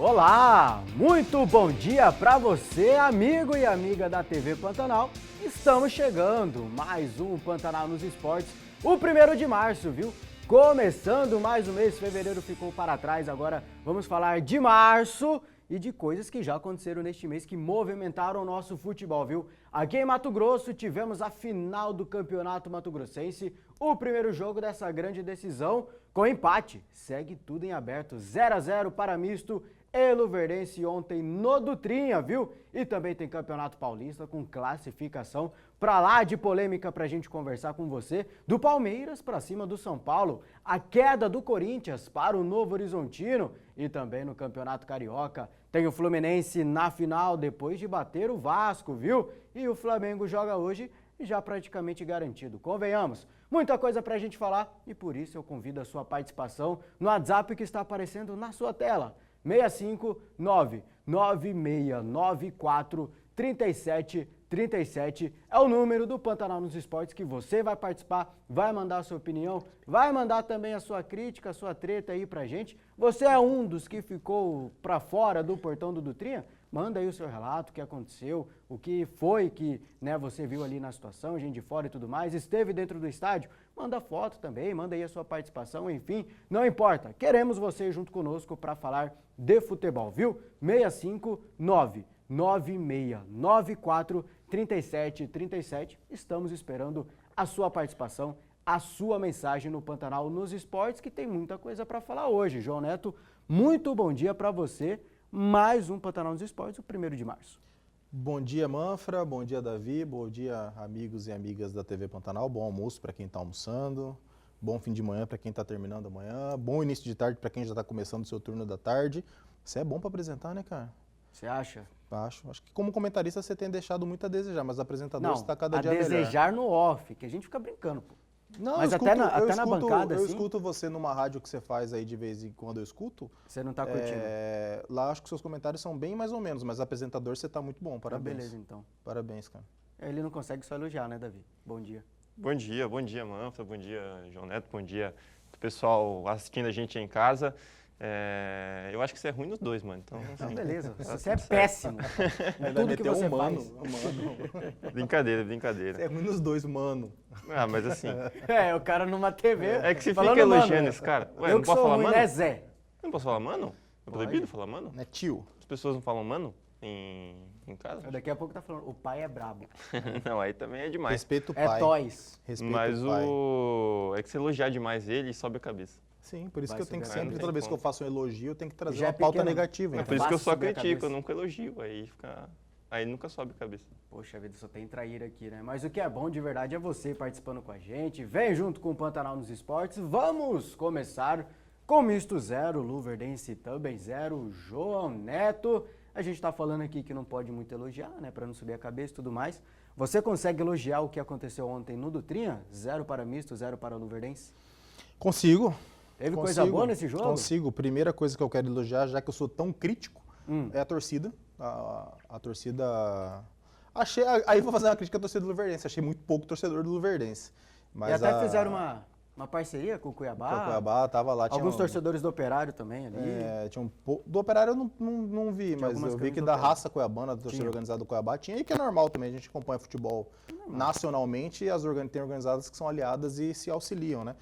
Olá, muito bom dia para você, amigo e amiga da TV Pantanal. Estamos chegando, mais um Pantanal nos Esportes, o 1º de março, viu? Começando mais um mês, fevereiro ficou para trás, agora vamos falar de março e de coisas que já aconteceram neste mês que movimentaram o nosso futebol, viu? Aqui em Mato Grosso tivemos a final do Campeonato Mato Grossense, o primeiro jogo dessa grande decisão com empate. Segue tudo em aberto, 0-0 para misto e Luverdense ontem no Dutrinha, viu? E também tem Campeonato Paulista com classificação pra lá de polêmica pra gente conversar com você, do Palmeiras pra cima do São Paulo, a queda do Corinthians para o Novo Horizontino e também no Campeonato Carioca tem o Fluminense na final depois de bater o Vasco, viu? E o Flamengo joga hoje já praticamente garantido, convenhamos. Muita coisa pra gente falar e por isso eu convido a sua participação no WhatsApp que está aparecendo na sua tela. 659-9694-3737 é o número do Pantanal nos Esportes que você vai participar, vai mandar a sua opinião, vai mandar também a sua crítica, a sua treta aí pra gente. Você é um dos que ficou pra fora do portão do Dutrinha? Manda aí o seu relato, o que aconteceu, o que foi que você viu ali na situação, gente de fora e tudo mais, esteve dentro do estádio, manda foto também, manda aí a sua participação, enfim, não importa, queremos você junto conosco para falar de futebol, viu? 659-9694-3737, estamos esperando a sua participação, a sua mensagem no Pantanal nos Esportes, que tem muita coisa para falar hoje. João Neto, muito bom dia para você. Mais um Pantanal nos Esportes, o 1º de março. Bom dia, Manfra, bom dia, Davi, bom dia, amigos e amigas da TV Pantanal, bom almoço para quem está almoçando, bom fim de manhã para quem está terminando amanhã, bom início de tarde para quem já está começando o seu turno da tarde. Você é bom para apresentar, né, cara? Você acha? Acho que como comentarista você tem deixado muito a desejar, mas apresentador você está cada dia melhor. melhor. A desejar no off, que a gente fica brincando, pô. Não, mas até na bancada, eu assim, escuto você numa rádio que você faz aí de vez em quando eu escuto. Você não tá curtindo? Lá acho que seus comentários são bem mais ou menos, mas apresentador você tá muito bom, parabéns. Beleza, então. Parabéns, cara. Ele não consegue só elogiar, né, Davi? Bom dia. Bom dia, Manfra, bom dia, João Neto, bom dia pessoal assistindo a gente aí em casa. Eu acho que você é ruim nos dois, mano. Então, assim, beleza, você é péssimo. Tudo que você faz. Brincadeira. Você é ruim nos dois, mano. Ah, mas assim... o cara numa TV. É que você fica elogiando esse cara. Ué, eu não posso falar ruim, mano? Né, Zé? Não posso falar mano? É proibido falar mano? É tio. As pessoas não falam mano em casa? Daqui a pouco tá falando, o pai é brabo. Não, aí também é demais. Respeita o pai. É toys. Respeita mas o pai. É que se elogiar demais ele, sobe a cabeça. Sim, por isso que eu tenho que subir. sempre, toda vez que eu faço um elogio, eu tenho que trazer Já uma pauta pequeno. negativa. É Então. por isso que eu só subir a critico, cabeça. eu nunca elogio. Aí nunca sobe a cabeça. Poxa vida, só tem traíra aqui, né? Mas o que é bom de verdade é você participando com a gente. Vem junto com o Pantanal nos Esportes. Vamos começar com Misto 0, Luverdense também 0, João Neto. A gente tá falando aqui que não pode muito elogiar, né? Pra não subir a cabeça e tudo mais. Você consegue elogiar o que aconteceu ontem no Dutrinha? 0 para Misto, 0 para Luverdense? Consigo. Teve coisa boa nesse jogo? Consigo. Primeira coisa que eu quero elogiar, já que eu sou tão crítico, é a torcida. A torcida... Aí vou fazer uma crítica à torcida do Luverdense. Achei muito pouco torcedor do Luverdense. Mas e até fizeram uma parceria com o Cuiabá. Com o Cuiabá, tava lá. Alguns torcedores do Operário também ali. Do Operário eu não vi, mas eu vi que da raça cuiabana, do torcedor organizado do Cuiabá, tinha, e que é normal também, a gente acompanha futebol nacionalmente, e tem organizadas que são aliadas e se auxiliam, né?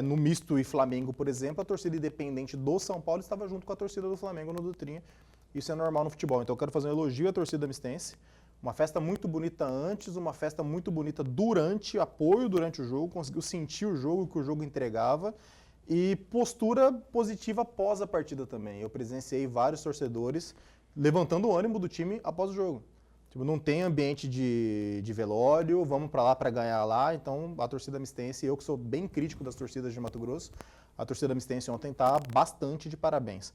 No Misto e Flamengo, por exemplo, a torcida independente do São Paulo estava junto com a torcida do Flamengo no Dutrinha. Isso é normal no futebol. Então eu quero fazer um elogio à torcida mistense. Uma festa muito bonita antes, uma festa muito bonita durante, apoio durante o jogo, conseguiu sentir o jogo, que o jogo entregava, e postura positiva após a partida também. Eu presenciei vários torcedores levantando o ânimo do time após o jogo. Tipo, não tem ambiente de velório, vamos para lá para ganhar lá. Então a torcida mistense, eu que sou bem crítico das torcidas de Mato Grosso, a torcida mistense ontem está bastante de parabéns.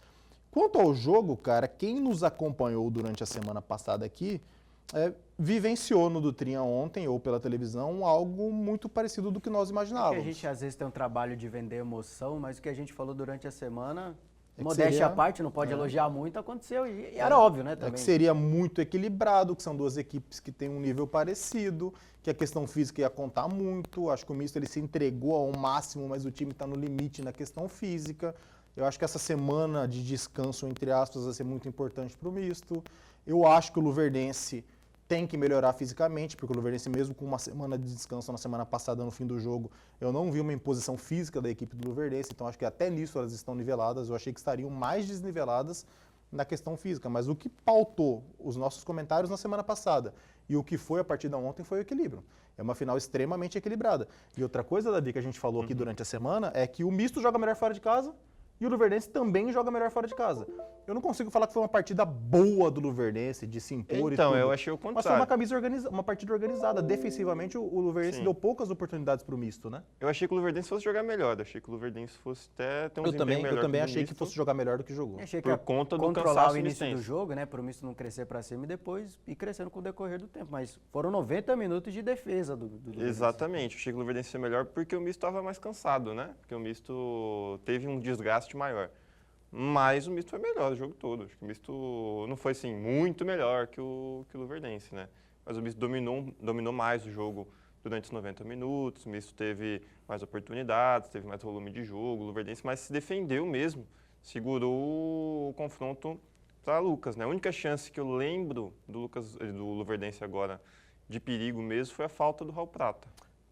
Quanto ao jogo, cara, quem nos acompanhou durante a semana passada aqui, vivenciou no Dutrinha ontem, ou pela televisão, algo muito parecido do que nós imaginávamos. A gente às vezes tem um trabalho de vender emoção, mas o que a gente falou durante a semana, modéstia à parte, não pode elogiar muito, aconteceu e era óbvio, né? Também. Que seria muito equilibrado, que são duas equipes que têm um nível parecido, que a questão física ia contar muito. Acho que o Misto ele se entregou ao máximo, mas o time está no limite na questão física. Eu acho que essa semana de descanso, entre aspas, vai ser muito importante para o misto. Eu acho que o luverdense tem que melhorar fisicamente, porque o luverdense, mesmo com uma semana de descanso na semana passada, no fim do jogo, eu não vi uma imposição física da equipe do luverdense, então acho que até nisso elas estão niveladas. Eu achei que estariam mais desniveladas na questão física, mas o que pautou os nossos comentários na semana passada e o que foi a partida ontem foi o equilíbrio. É uma final extremamente equilibrada. E outra coisa, Davi, que a gente falou aqui durante a semana, é que o misto joga melhor fora de casa e o luverdense também joga melhor fora de casa. Eu não consigo falar que foi uma partida boa do luverdense, de se impor e tudo. Então, eu achei o contrário. Mas foi uma partida organizada. Defensivamente, o luverdense deu poucas oportunidades para o misto, né? Eu achei que o luverdense fosse jogar melhor. Eu achei que o luverdense fosse até ter um desempenho melhor. Eu também achei que fosse jogar melhor do que jogou. Achei por conta do controlar cansaço o início mistense. do jogo, né? Para o misto não crescer para cima e depois ir crescendo com o decorrer do tempo. Mas foram 90 minutos de defesa do luverdense. Exatamente. Eu achei que o luverdense foi melhor porque o misto estava mais cansado, né? Porque o misto teve um desgaste maior. Mas o misto foi melhor o jogo todo. Acho que o misto não foi assim muito melhor que o luverdense, né? Mas o misto dominou mais o jogo durante os 90 minutos. O misto teve mais oportunidades, teve mais volume de jogo. O luverdense mais se defendeu mesmo, segurou o confronto para Lucas, né? A única chance que eu lembro do luverdense agora de perigo mesmo foi a falta do Raul Prata.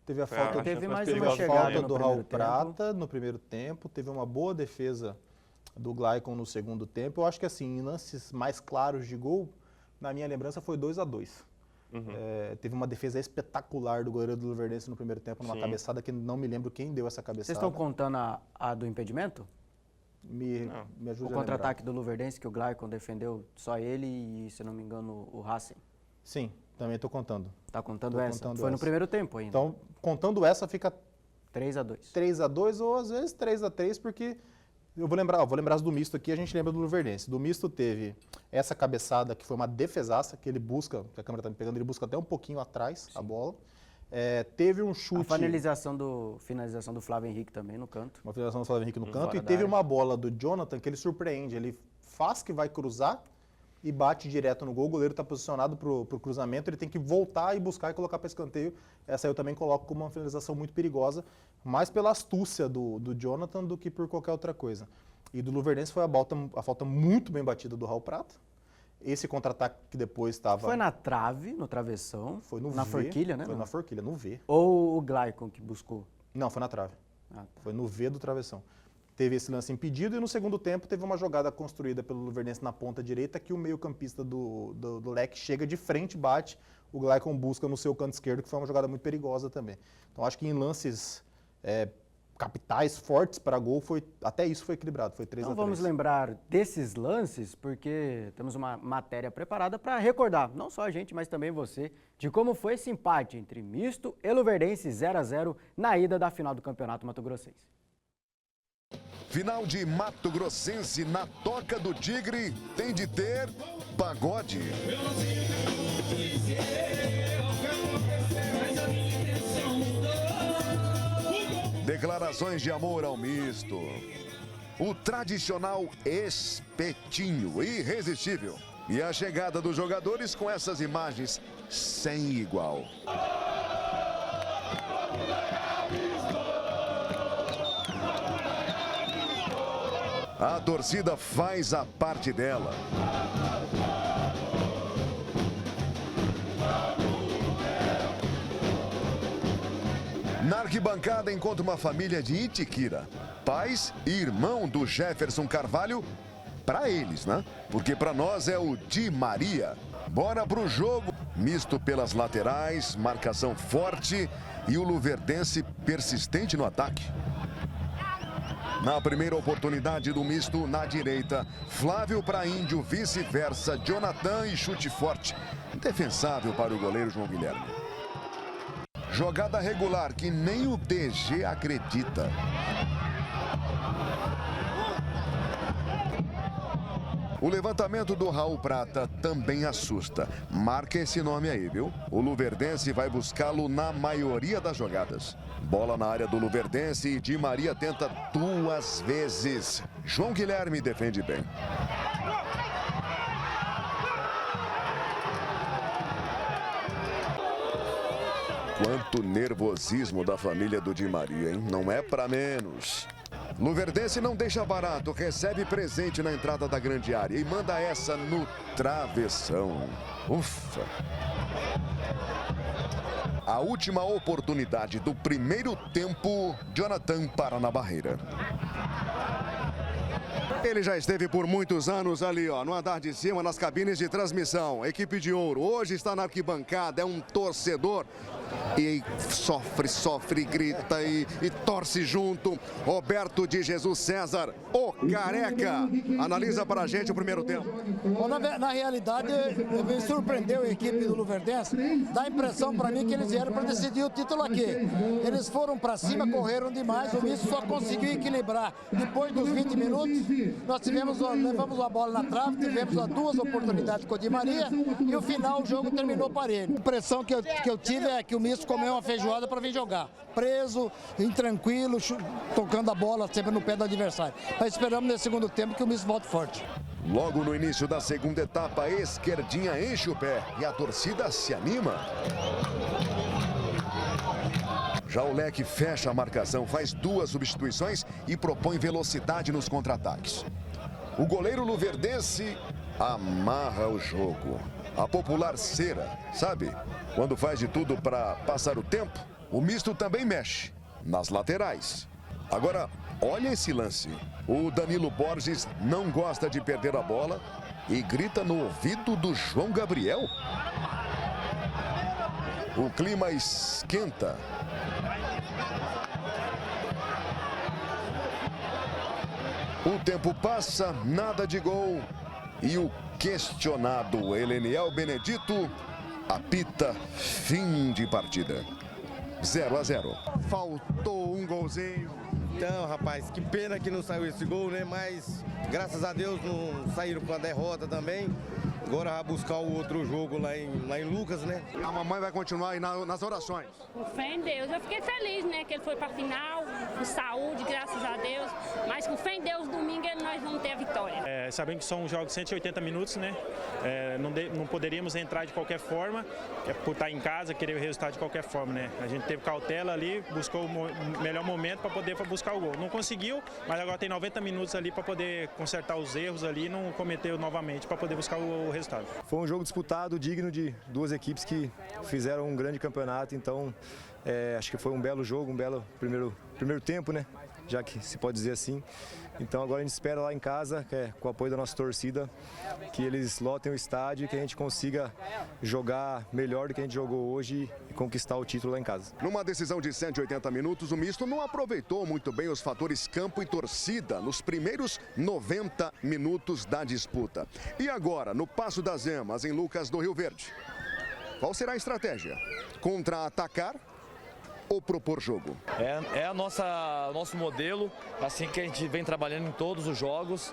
Teve a falta, teve mais teve uma a chegada falta no do Raul primeiro Prata no primeiro tempo, teve uma boa defesa do Glaicon no segundo tempo. Eu acho que assim, em lances mais claros de gol, na minha lembrança foi 2-2. Teve uma defesa espetacular do goleiro do luverdense no primeiro tempo, numa cabeçada que não me lembro quem deu essa cabeçada. Vocês estão contando a do impedimento? Me ajuda O contra-ataque do luverdense que o Glaicon defendeu só ele e, se não me engano, o Racing. Sim, também estou contando. Tá contando Tô essa? contando Foi no essa. primeiro tempo ainda. Então, contando essa, fica 3-2. 3-2 ou às vezes 3-3, porque eu vou lembrar as do misto aqui, a gente lembra do luverdense. Do misto teve essa cabeçada que foi uma defesaça, que ele busca, que a câmera está me pegando, ele busca até um pouquinho atrás a bola. Teve um chute... A finalização do Flávio Henrique também no canto. Uma finalização do Flávio Henrique no canto. Fora E da teve área. uma bola do Jonathan que ele surpreende. Ele faz que vai cruzar e bate direto no gol. O goleiro está posicionado para o cruzamento, ele tem que voltar e buscar e colocar para escanteio. Essa eu também coloco como uma finalização muito perigosa, mais pela astúcia do Jonathan do que por qualquer outra coisa. E do luverdense foi a falta muito bem batida do Raul Prata. Esse contra-ataque que depois estava... Foi na trave, no travessão. Foi no na V. forquilha, né? Foi na forquilha, no V. Ou o Glaicon que buscou? Não, foi na trave. Ah, tá. Foi no V do travessão. Teve esse lance impedido e no segundo tempo teve uma jogada construída pelo luverdense na ponta direita que o meio-campista do Leque chega de frente, bate, o Glaicon busca no seu canto esquerdo, que foi uma jogada muito perigosa também. Então acho que em lances capitais, fortes para gol, até isso foi equilibrado, foi 3-3. Então vamos lembrar desses lances, porque temos uma matéria preparada para recordar, não só a gente, mas também você, de como foi esse empate entre Misto e Luverdense 0-0 na ida da final do Campeonato Mato Grossense. Final de Mato Grossense na Toca do Tigre tem de ter pagode. Declarações de amor ao misto. O tradicional espetinho irresistível. E a chegada dos jogadores com essas imagens sem igual. A torcida faz a parte dela. Na arquibancada encontra uma família de Itiquira. Pais e irmão do Jefferson Carvalho. Para eles, né? Porque para nós é o Di Maria. Bora pro jogo. Misto pelas laterais, marcação forte e o luverdense persistente no ataque. Na primeira oportunidade do misto, na direita, Flávio para Índio, vice-versa, Jonathan e chute forte. Indefensável para o goleiro João Guilherme. Jogada regular que nem o DG acredita. O levantamento do Raul Prata também assusta. Marca esse nome aí, viu? O luverdense vai buscá-lo na maioria das jogadas. Bola na área do luverdense e Di Maria tenta 2 vezes. João Guilherme defende bem. Quanto nervosismo da família do Di Maria, hein? Não é pra menos. Luverdense não deixa barato, recebe presente na entrada da grande área e manda essa no travessão. Ufa! A última oportunidade do primeiro tempo, Jonathan para na barreira. Ele já esteve por muitos anos ali, ó, no andar de cima, nas cabines de transmissão. Equipe de ouro, hoje está na arquibancada, é um torcedor. E sofre, grita e torce junto. Roberto de Jesus César, o careca, analisa pra gente o primeiro tempo. Bom, na realidade, me surpreendeu a equipe do Luverdense. Dá a impressão para mim que eles vieram para decidir o título aqui. Eles foram para cima, correram demais, o Misto só conseguiu equilibrar. Depois dos 20 minutos, nós levamos a bola na trave, tivemos 2 oportunidades com o Di Maria e no final o jogo terminou parelho. A impressão que eu tive é que o Misto comeu uma feijoada para vir jogar. Preso, intranquilo, tocando a bola sempre no pé do adversário. Mas esperamos nesse segundo tempo que o Misto volte forte. Logo no início da segunda etapa, a esquerdinha enche o pé e a torcida se anima. Já o Leque fecha a marcação, faz 2 substituições e propõe velocidade nos contra-ataques. O goleiro luverdense amarra o jogo. A popular cera, sabe? Quando faz de tudo para passar o tempo, o Misto também mexe nas laterais. Agora, olha esse lance. O Danilo Borges não gosta de perder a bola e grita no ouvido do João Gabriel. O clima esquenta. O tempo passa, nada de gol. E o questionado Eleniel Benedito apita fim de partida. 0-0. Faltou um golzinho. Então, rapaz, que pena que não saiu esse gol, né? Mas, graças a Deus, não saíram com a derrota também. Agora vai buscar o outro jogo lá em Lucas, né? A mamãe vai continuar aí nas orações. Com fé em Deus. Eu fiquei feliz, né? Que ele foi para a final, com saúde, graças a Deus. Mas com fé em Deus, domingo nós vamos ter a vitória. Sabendo que são jogos de 180 minutos, né? Não poderíamos entrar de qualquer forma, por estar em casa, querer o resultado de qualquer forma, né? A gente teve cautela ali, buscou o melhor momento para poder buscar o gol. Não conseguiu, mas agora tem 90 minutos ali para poder consertar os erros ali e não cometer novamente, para poder buscar o resultado. Foi um jogo disputado, digno de 2 equipes que fizeram um grande campeonato, então acho que foi um belo jogo, um belo primeiro tempo, né? Já que se pode dizer assim. Então agora a gente espera lá em casa, com o apoio da nossa torcida, que eles lotem o estádio e que a gente consiga jogar melhor do que a gente jogou hoje e conquistar o título lá em casa. Numa decisão de 180 minutos, o Misto não aproveitou muito bem os fatores campo e torcida nos primeiros 90 minutos da disputa. E agora, no Passo das Emas, em Lucas do Rio Verde, qual será a estratégia? Contra-atacar ou propor jogo? É nosso modelo, assim que a gente vem trabalhando em todos os jogos.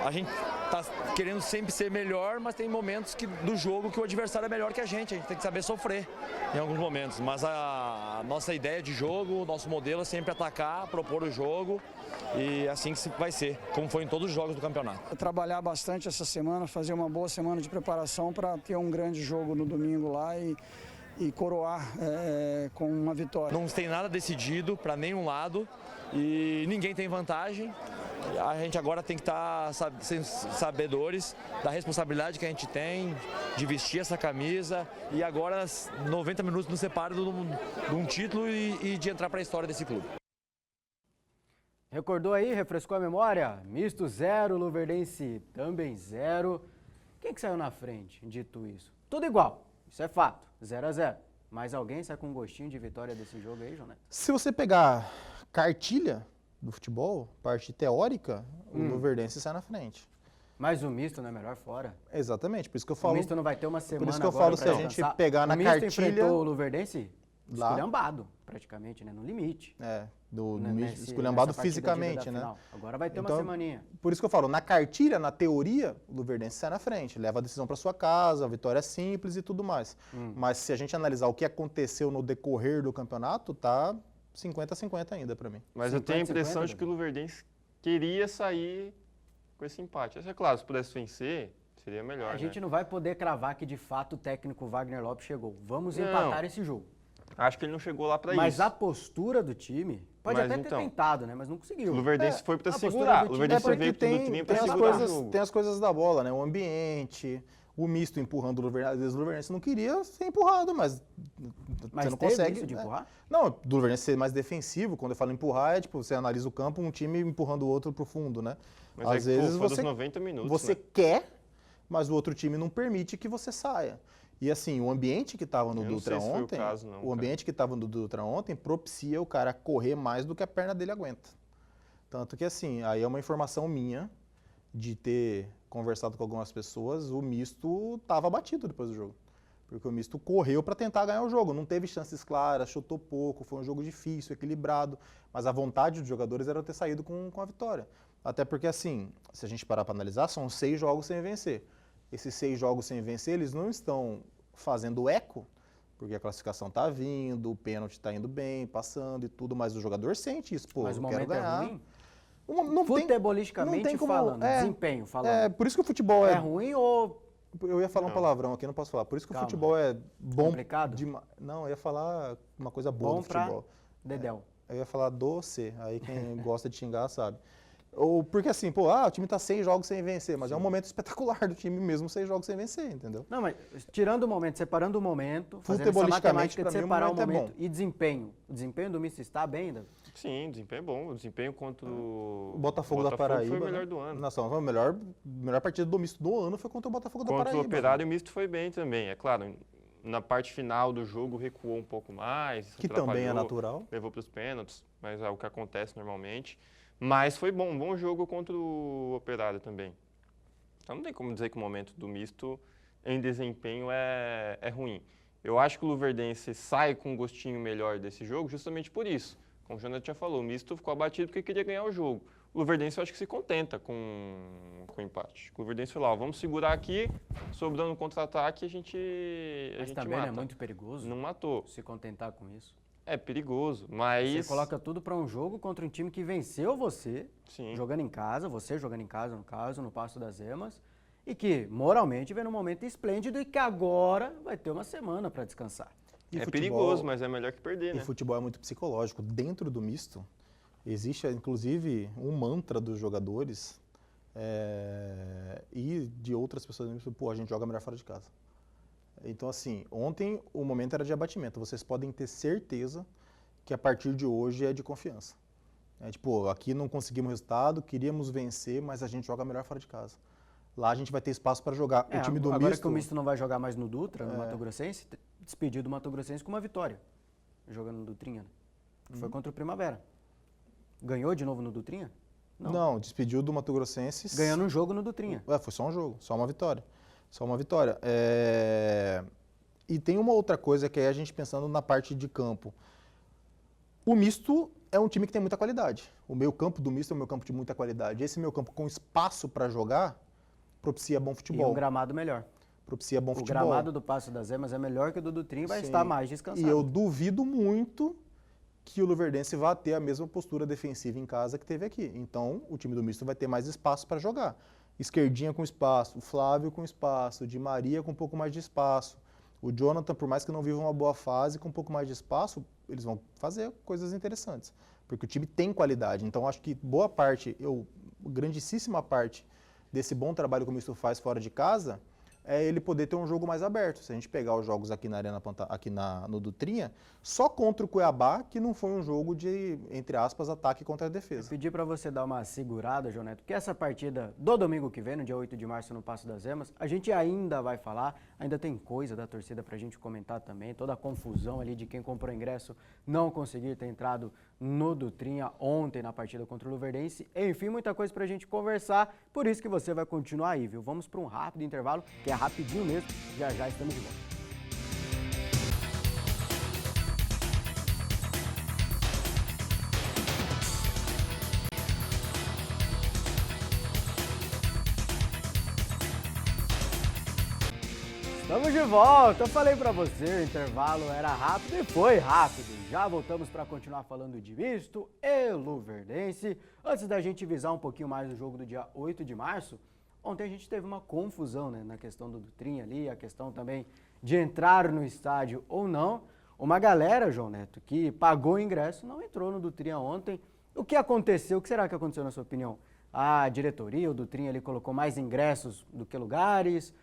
A gente está querendo sempre ser melhor, mas tem momentos do jogo que o adversário é melhor que a gente tem que saber sofrer em alguns momentos. Mas a nossa ideia de jogo, o nosso modelo é sempre atacar, propor o jogo e assim que vai ser, como foi em todos os jogos do campeonato. Trabalhar bastante essa semana, fazer uma boa semana de preparação para ter um grande jogo no domingo lá e coroar com uma vitória. Não tem nada decidido para nenhum lado e ninguém tem vantagem. A gente agora tem que estar sabedores da responsabilidade que a gente tem de vestir essa camisa e agora 90 minutos nos separam de um título e de entrar para a história desse clube. Recordou aí? Refrescou a memória? Misto 0, Luverdense também 0. Quem que saiu na frente, dito isso? Tudo igual. Isso é fato, 0-0. Mas alguém sai com um gostinho de vitória desse jogo aí, Jonathan? Se você pegar cartilha do futebol, parte teórica, o Luverdense sai na frente. Mas o misto não é melhor fora? Exatamente, por isso que eu falo... O misto não vai ter uma semana. Por isso que eu falo, se a gente pegar na cartilha... O misto enfrentou o Luverdense esculhambado, praticamente, né? No limite. Esculhambado fisicamente, né? Agora vai ter uma semaninha. Por isso que eu falo, na cartilha, na teoria, o Luverdense sai na frente, leva a decisão para sua casa, a vitória é simples e tudo mais. Mas se a gente analisar o que aconteceu no decorrer do campeonato, tá 50-50 ainda para mim. Mas eu tenho a impressão de que o Luverdense queria sair com esse empate. É claro, se pudesse vencer, seria melhor. A gente não vai poder cravar que de fato o técnico Wagner Lopes chegou. Vamos empatar esse jogo. Acho que ele não chegou lá para isso. Mas a postura do time Pode até ter tentado, né? Mas não conseguiu. O Luverdense foi para segurar. O Luverdense veio pro Dutrinha para segurar. Tem as coisas da bola, né? O ambiente, o misto empurrando o Luverdense. Às vezes o Luverdense não queria ser empurrado, mas você não consegue. Isso de empurrar? Não, do Luverdense ser mais defensivo. Quando eu falo empurrar, é tipo, você analisa o campo, um time empurrando o outro pro fundo, né? Mas às vezes foi dos 90 minutos, você quer, mas o outro time não permite que você saia. E assim, o ambiente que estava no Dutra ontem, o ambiente que estava no Dutra ontem propicia o cara correr mais do que a perna dele aguenta. Tanto que assim, aí é uma informação minha de ter conversado com algumas pessoas, o misto estava batido depois do jogo. Porque o misto correu para tentar ganhar o jogo, não teve chances claras, chutou pouco, foi um jogo difícil, equilibrado, mas a vontade dos jogadores era ter saído com a vitória. Até porque assim, se a gente parar para analisar, são 6 jogos sem vencer. Esses 6 jogos sem vencer, eles não estão fazendo eco, porque a classificação tá vindo, o pênalti tá indo bem, passando e tudo, mas o jogador sente isso, pô, mas eu quero ganhar. É ruim? Futebolisticamente falando, desempenho falando. É, por isso que o futebol é ruim ou... Eu ia falar um palavrão aqui, não posso falar. Por isso que o futebol é bom... Complicado? Não, eu ia falar uma coisa boa do futebol. Dedéu. Eu ia falar doce, aí quem gosta de xingar sabe. Ou porque assim, pô, o time tá 6 jogos sem vencer, mas é um momento espetacular do time mesmo, 6 jogos sem vencer, entendeu? Não, mas tirando o momento, separando o momento, fazendo essa matemática de separar o momento e desempenho. O desempenho do misto está bem ainda? Sim, o desempenho é bom. O desempenho contra o Botafogo da Paraíba foi o melhor do ano. Nossa, a melhor partida do misto do ano foi contra o Botafogo da Paraíba. Contra o Operário, o misto foi bem também, é claro. Na parte final do jogo recuou um pouco mais. Que também é natural. Levou para os pênaltis, mas é o que acontece normalmente. Mas foi bom, um bom jogo contra o Operário também. Então não tem como dizer que o momento do misto em desempenho é ruim. Eu acho que o Luverdense sai com um gostinho melhor desse jogo justamente por isso. Como o Jonathan já falou, o misto ficou abatido porque queria ganhar o jogo. O Luverdense eu acho que se contenta com o empate. O Luverdense falou, vamos segurar aqui, sobrando um contra-ataque a gente Mas também mata. Não é muito perigoso não matou. Se contentar com isso. É perigoso, mas... Você coloca tudo para um jogo contra um time que venceu você, Sim. Jogando em casa, você jogando em casa, no caso, no Passo das Emas, e que moralmente vem num momento esplêndido e que agora vai ter uma semana para descansar. É perigoso, mas é melhor que perder, né? E futebol é muito psicológico. Dentro do misto, existe inclusive um mantra dos jogadores e de outras pessoas, a gente joga melhor fora de casa. Então, assim, ontem o momento era de abatimento. Vocês podem ter certeza que a partir de hoje é de confiança. Aqui não conseguimos resultado, queríamos vencer, mas a gente joga melhor fora de casa. Lá a gente vai ter espaço para jogar. O time do agora misto... que o misto não vai jogar mais no Dutra, no Mato Grossense, despediu do Mato Grossense com uma vitória, jogando no Dutrinha. Foi contra o Primavera. Ganhou de novo no Dutrinha? Não, despediu do Mato Grossense... Ganhando um jogo no Dutrinha. Foi só um jogo, só uma vitória. Só uma vitória. E tem uma outra coisa que é a gente pensando na parte de campo. O misto é um time que tem muita qualidade. O meio campo do misto é um meio campo de muita qualidade. Esse meio campo com espaço para jogar propicia bom futebol. E um gramado melhor. Propicia bom futebol. O gramado do Passo das Emas é melhor que o do Dutrinha e vai estar mais descansado. E eu duvido muito que o Luverdense vá ter a mesma postura defensiva em casa que teve aqui. Então, o time do misto vai ter mais espaço para jogar. Esquerdinha com espaço, o Flávio com espaço, o Di Maria com um pouco mais de espaço. O Jonathan, por mais que não viva uma boa fase, com um pouco mais de espaço, eles vão fazer coisas interessantes. Porque o time tem qualidade. Então, acho que boa parte, grandíssima parte desse bom trabalho que o misto faz fora de casa, é ele poder ter um jogo mais aberto. Se a gente pegar os jogos aqui na Arena no Dutrinha, só contra o Cuiabá, que não foi um jogo de, entre aspas, ataque contra a defesa. Eu pedi para você dar uma segurada, João Neto, porque essa partida do domingo que vem, no dia 8 de março, no Passo das Emas, a gente ainda vai falar, ainda tem coisa da torcida pra gente comentar também, toda a confusão ali de quem comprou ingresso não conseguir ter entrado no Dutrinha ontem na partida contra o Luverdense. Enfim, muita coisa pra gente conversar, por isso que você vai continuar aí, viu? Vamos para um rápido intervalo, que é rapidinho mesmo, já já estamos de volta. Estamos de volta, eu falei pra você, o intervalo era rápido e foi rápido. Já voltamos para continuar falando de misto e Luverdense. Antes da gente visar um pouquinho mais do jogo do dia 8 de março, ontem a gente teve uma confusão, né, na questão do Dutrinha ali, a questão também de entrar no estádio ou não. Uma galera, João Neto, que pagou o ingresso, não entrou no Dutrinha ontem. O que aconteceu? O que será que aconteceu, na sua opinião? A diretoria, o Dutrinha, ele colocou mais ingressos do que lugares?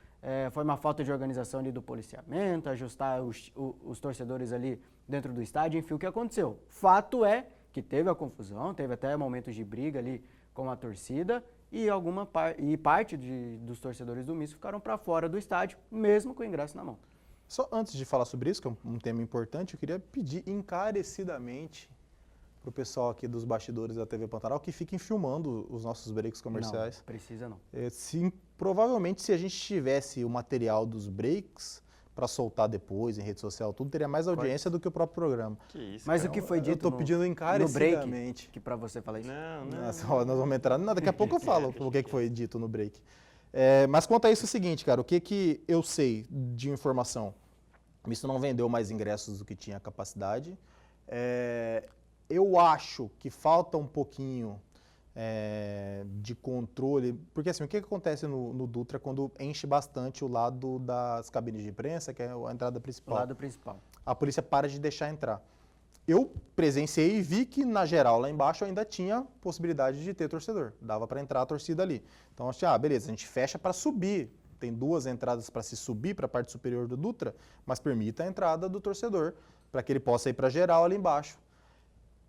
Foi uma falta de organização ali do policiamento, ajustar os torcedores ali dentro do estádio, enfim, o que aconteceu? Fato é que teve a confusão, teve até momentos de briga ali com a torcida e parte dos torcedores do Misto ficaram para fora do estádio, mesmo com o ingresso na mão. Só antes de falar sobre isso, que é um tema importante, eu queria pedir encarecidamente para o pessoal aqui dos bastidores da TV Pantanal que fiquem filmando os nossos breaks comerciais. Não, precisa não. Provavelmente, se a gente tivesse o material dos breaks para soltar depois em rede social, tudo teria mais audiência do que o próprio programa. Que isso, Mas cara. o que foi dito eu estou pedindo encarecidamente. no break, que para você falar isso? Nós vamos entrar. Não, daqui a pouco eu falo o que foi dito no break. Mas quanto a isso é o seguinte, cara, o que eu sei de informação? O Misto não vendeu mais ingressos do que tinha capacidade. Eu acho que falta um pouquinho de controle, porque assim, o que acontece no Dutra quando enche bastante o lado das cabines de imprensa, que é a entrada principal? O lado principal. A polícia para de deixar entrar. Eu presenciei e vi que, na geral, lá embaixo ainda tinha possibilidade de ter torcedor. Dava para entrar a torcida ali. Então, eu achei, beleza, a gente fecha para subir. Tem 2 entradas para se subir para a parte superior do Dutra, mas permita a entrada do torcedor para que ele possa ir para geral ali embaixo.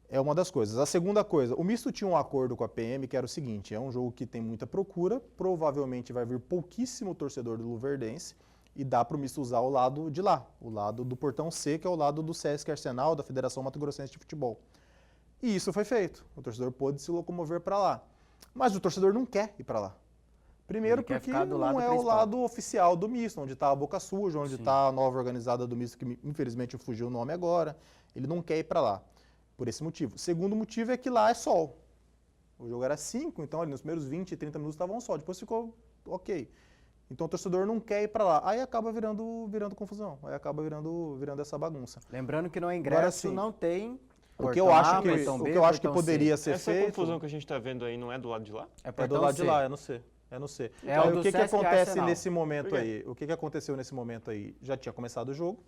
É uma das coisas. A segunda coisa, o Misto tinha um acordo com a PM que era o seguinte, é um jogo que tem muita procura, provavelmente vai vir pouquíssimo torcedor do Luverdense e dá para o Misto usar o lado de lá, o lado do Portão C, que é o lado do Sesc Arsenal, da Federação Mato Grossense de Futebol. E isso foi feito, o torcedor pôde se locomover para lá. Mas o torcedor não quer ir para lá. Primeiro porque não é o lado oficial do Misto, onde está a Boca Suja, onde está a nova organizada do Misto, que infelizmente fugiu o nome agora, ele não quer ir para lá. Por esse motivo. Segundo motivo é que lá é sol. O jogo era 5, então ali nos primeiros 20, 30 minutos estava um sol, depois ficou ok. Então o torcedor não quer ir para lá. Aí acaba virando confusão, aí acaba virando essa bagunça. Lembrando que no ingresso não tem o que eu acho que poderia ser feito... Essa confusão que a gente está vendo aí não é do lado de lá? É do lado de lá, é no C. O que acontece nesse momento aí? O que aconteceu nesse momento aí? Já tinha começado o jogo,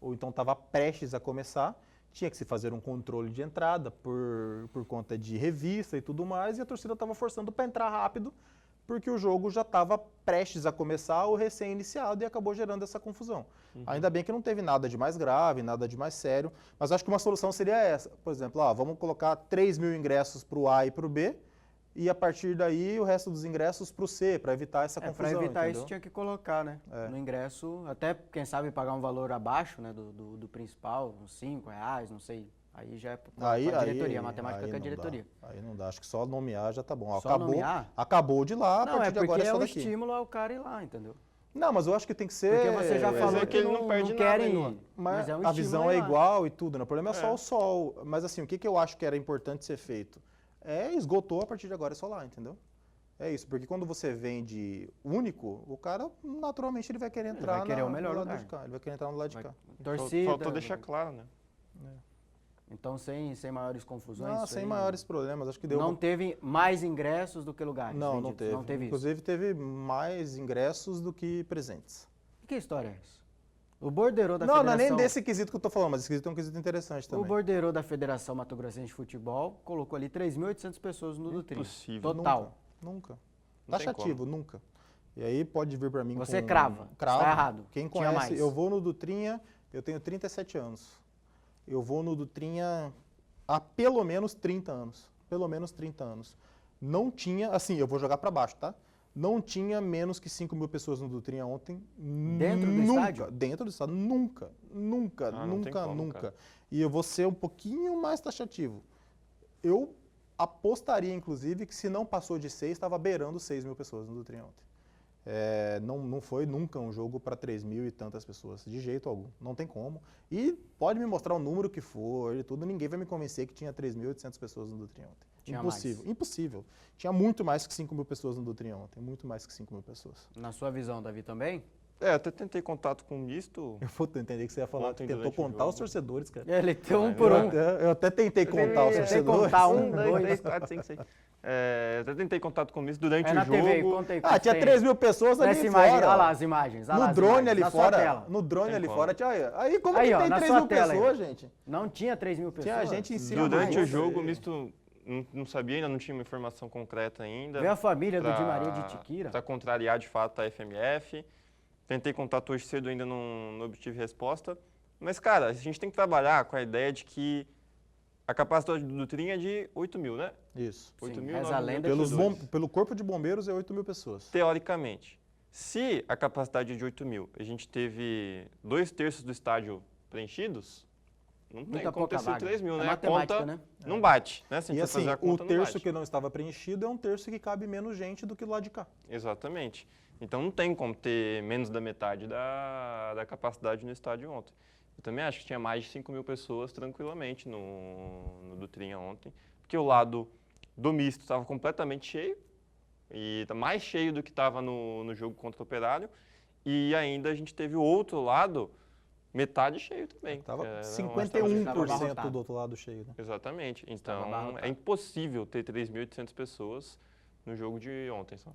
ou então estava prestes a começar. Tinha que se fazer um controle de entrada por conta de revista e tudo mais, e a torcida estava forçando para entrar rápido, porque o jogo já estava prestes a começar ou recém-iniciado e acabou gerando essa confusão. Ainda bem que não teve nada de mais grave, nada de mais sério, mas acho que uma solução seria essa. Por exemplo, vamos colocar 3 mil ingressos para o A e para o B, e a partir daí o resto dos ingressos para o C, para evitar essa confusão. Para evitar entendeu? isso tinha que colocar, né? No ingresso, até quem sabe pagar um valor abaixo, né, do principal, uns R$5, não sei. Aí já é a diretoria, a matemática da diretoria. Aí não dá, acho que só nomear já tá bom. Só nomear? Acabou de lá, a partir de agora é só daqui. Porque é um estímulo ao cara ir lá, entendeu? Não, mas eu acho que tem que ser... Porque você já falou que ele não querem ir. Mas a visão é igual e tudo, né? O problema é só o sol. Mas assim, o que eu acho que era importante ser feito? Esgotou, a partir de agora é só lá, entendeu? É isso, porque quando você vende único, o cara naturalmente ele vai querer entrar o melhor no lado de cá. Ele vai querer entrar no lado de cá. Torcida. Faltou deixar claro, né? Então, sem maiores confusões? Não, sem maiores problemas, acho que deu... Não teve mais ingressos do que lugares? Não, não teve. Não teve isso. Inclusive, teve mais ingressos do que presentes. Que história é essa? O borderô da Federação... Não é nem desse quesito que eu tô falando, mas esse quesito é um quesito interessante também. O borderô da Federação Mato Grossense de Futebol colocou ali 3.800 pessoas no Dutrinha. Impossível. Total. Nunca. Taxativo, nunca. E aí pode vir para mim Você crava. Crava. Tá errado. Quem conhece, eu vou no Dutrinha, eu tenho 37 anos. Eu vou no Dutrinha há pelo menos 30 anos. Pelo menos 30 anos. Não tinha, assim, eu vou jogar para baixo, tá? Não tinha menos que 5 mil pessoas no Dutrinha ontem. Dentro do estádio? Dentro do estádio. Nunca. E eu vou ser um pouquinho mais taxativo. Eu apostaria, inclusive, que se não passou de 6, estava beirando 6 mil pessoas no Dutrinha ontem. Não foi nunca um jogo para 3 mil e tantas pessoas, de jeito algum. Não tem como. E pode me mostrar o número que for e tudo, ninguém vai me convencer que tinha 3.800 pessoas no Dutrinha ontem. Impossível. Tinha muito mais que 5 mil pessoas no Dutrinha ontem, muito mais que 5 mil pessoas. Na sua visão, Davi, também? Eu até tentei contato com o Misto. Eu vou entender que você ia falar que tentou contar os torcedores, cara. Ele tem um por um. Eu até tentei contar os torcedores. Tentar 1, 2, 3, 4, 5, 6. Até tentei contato com o misto durante o na jogo. TV, conta aí. Tinha 3 mil pessoas ali fora. Imagem, olha lá as imagens. No drone ali fora. No drone ali fora. Aí como aí, que ó, tem 3 mil pessoas, gente? Não tinha 3 mil pessoas. Tinha gente em cima. Durante o jogo, o misto não sabia, ainda não tinha uma informação concreta ainda. Veio a família do Di Maria de Itiquira. Para contrariar, de fato, a FMF. Tentei contato hoje cedo, ainda não obtive resposta. Mas, cara, a gente tem que trabalhar com a ideia de que a capacidade do trem é de 8 mil, né? Isso. 8 Sim, mil, reza a lenda Pelo corpo de bombeiros é 8 mil pessoas. Teoricamente. Se a capacidade é de 8 mil, a gente teve 2/3 do estádio preenchidos, não tem como ter sido 3 mil, né? A conta né? não bate, né? Se a gente E assim, fazer a conta, o terço não bate. que não estava preenchido é um terço que cabe menos gente do que do lado de cá. Exatamente. Então não tem como ter menos da metade da capacidade no estádio ontem. Eu também acho que tinha mais de 5 mil pessoas tranquilamente no do Trinha ontem, porque o lado do misto estava completamente cheio, e tá mais cheio do que estava no jogo contra o Operário, e ainda a gente teve o outro lado metade cheio também. Estava Era 51% do outro lado cheio. Né? Exatamente. Então é impossível ter 3.800 pessoas no jogo de ontem só.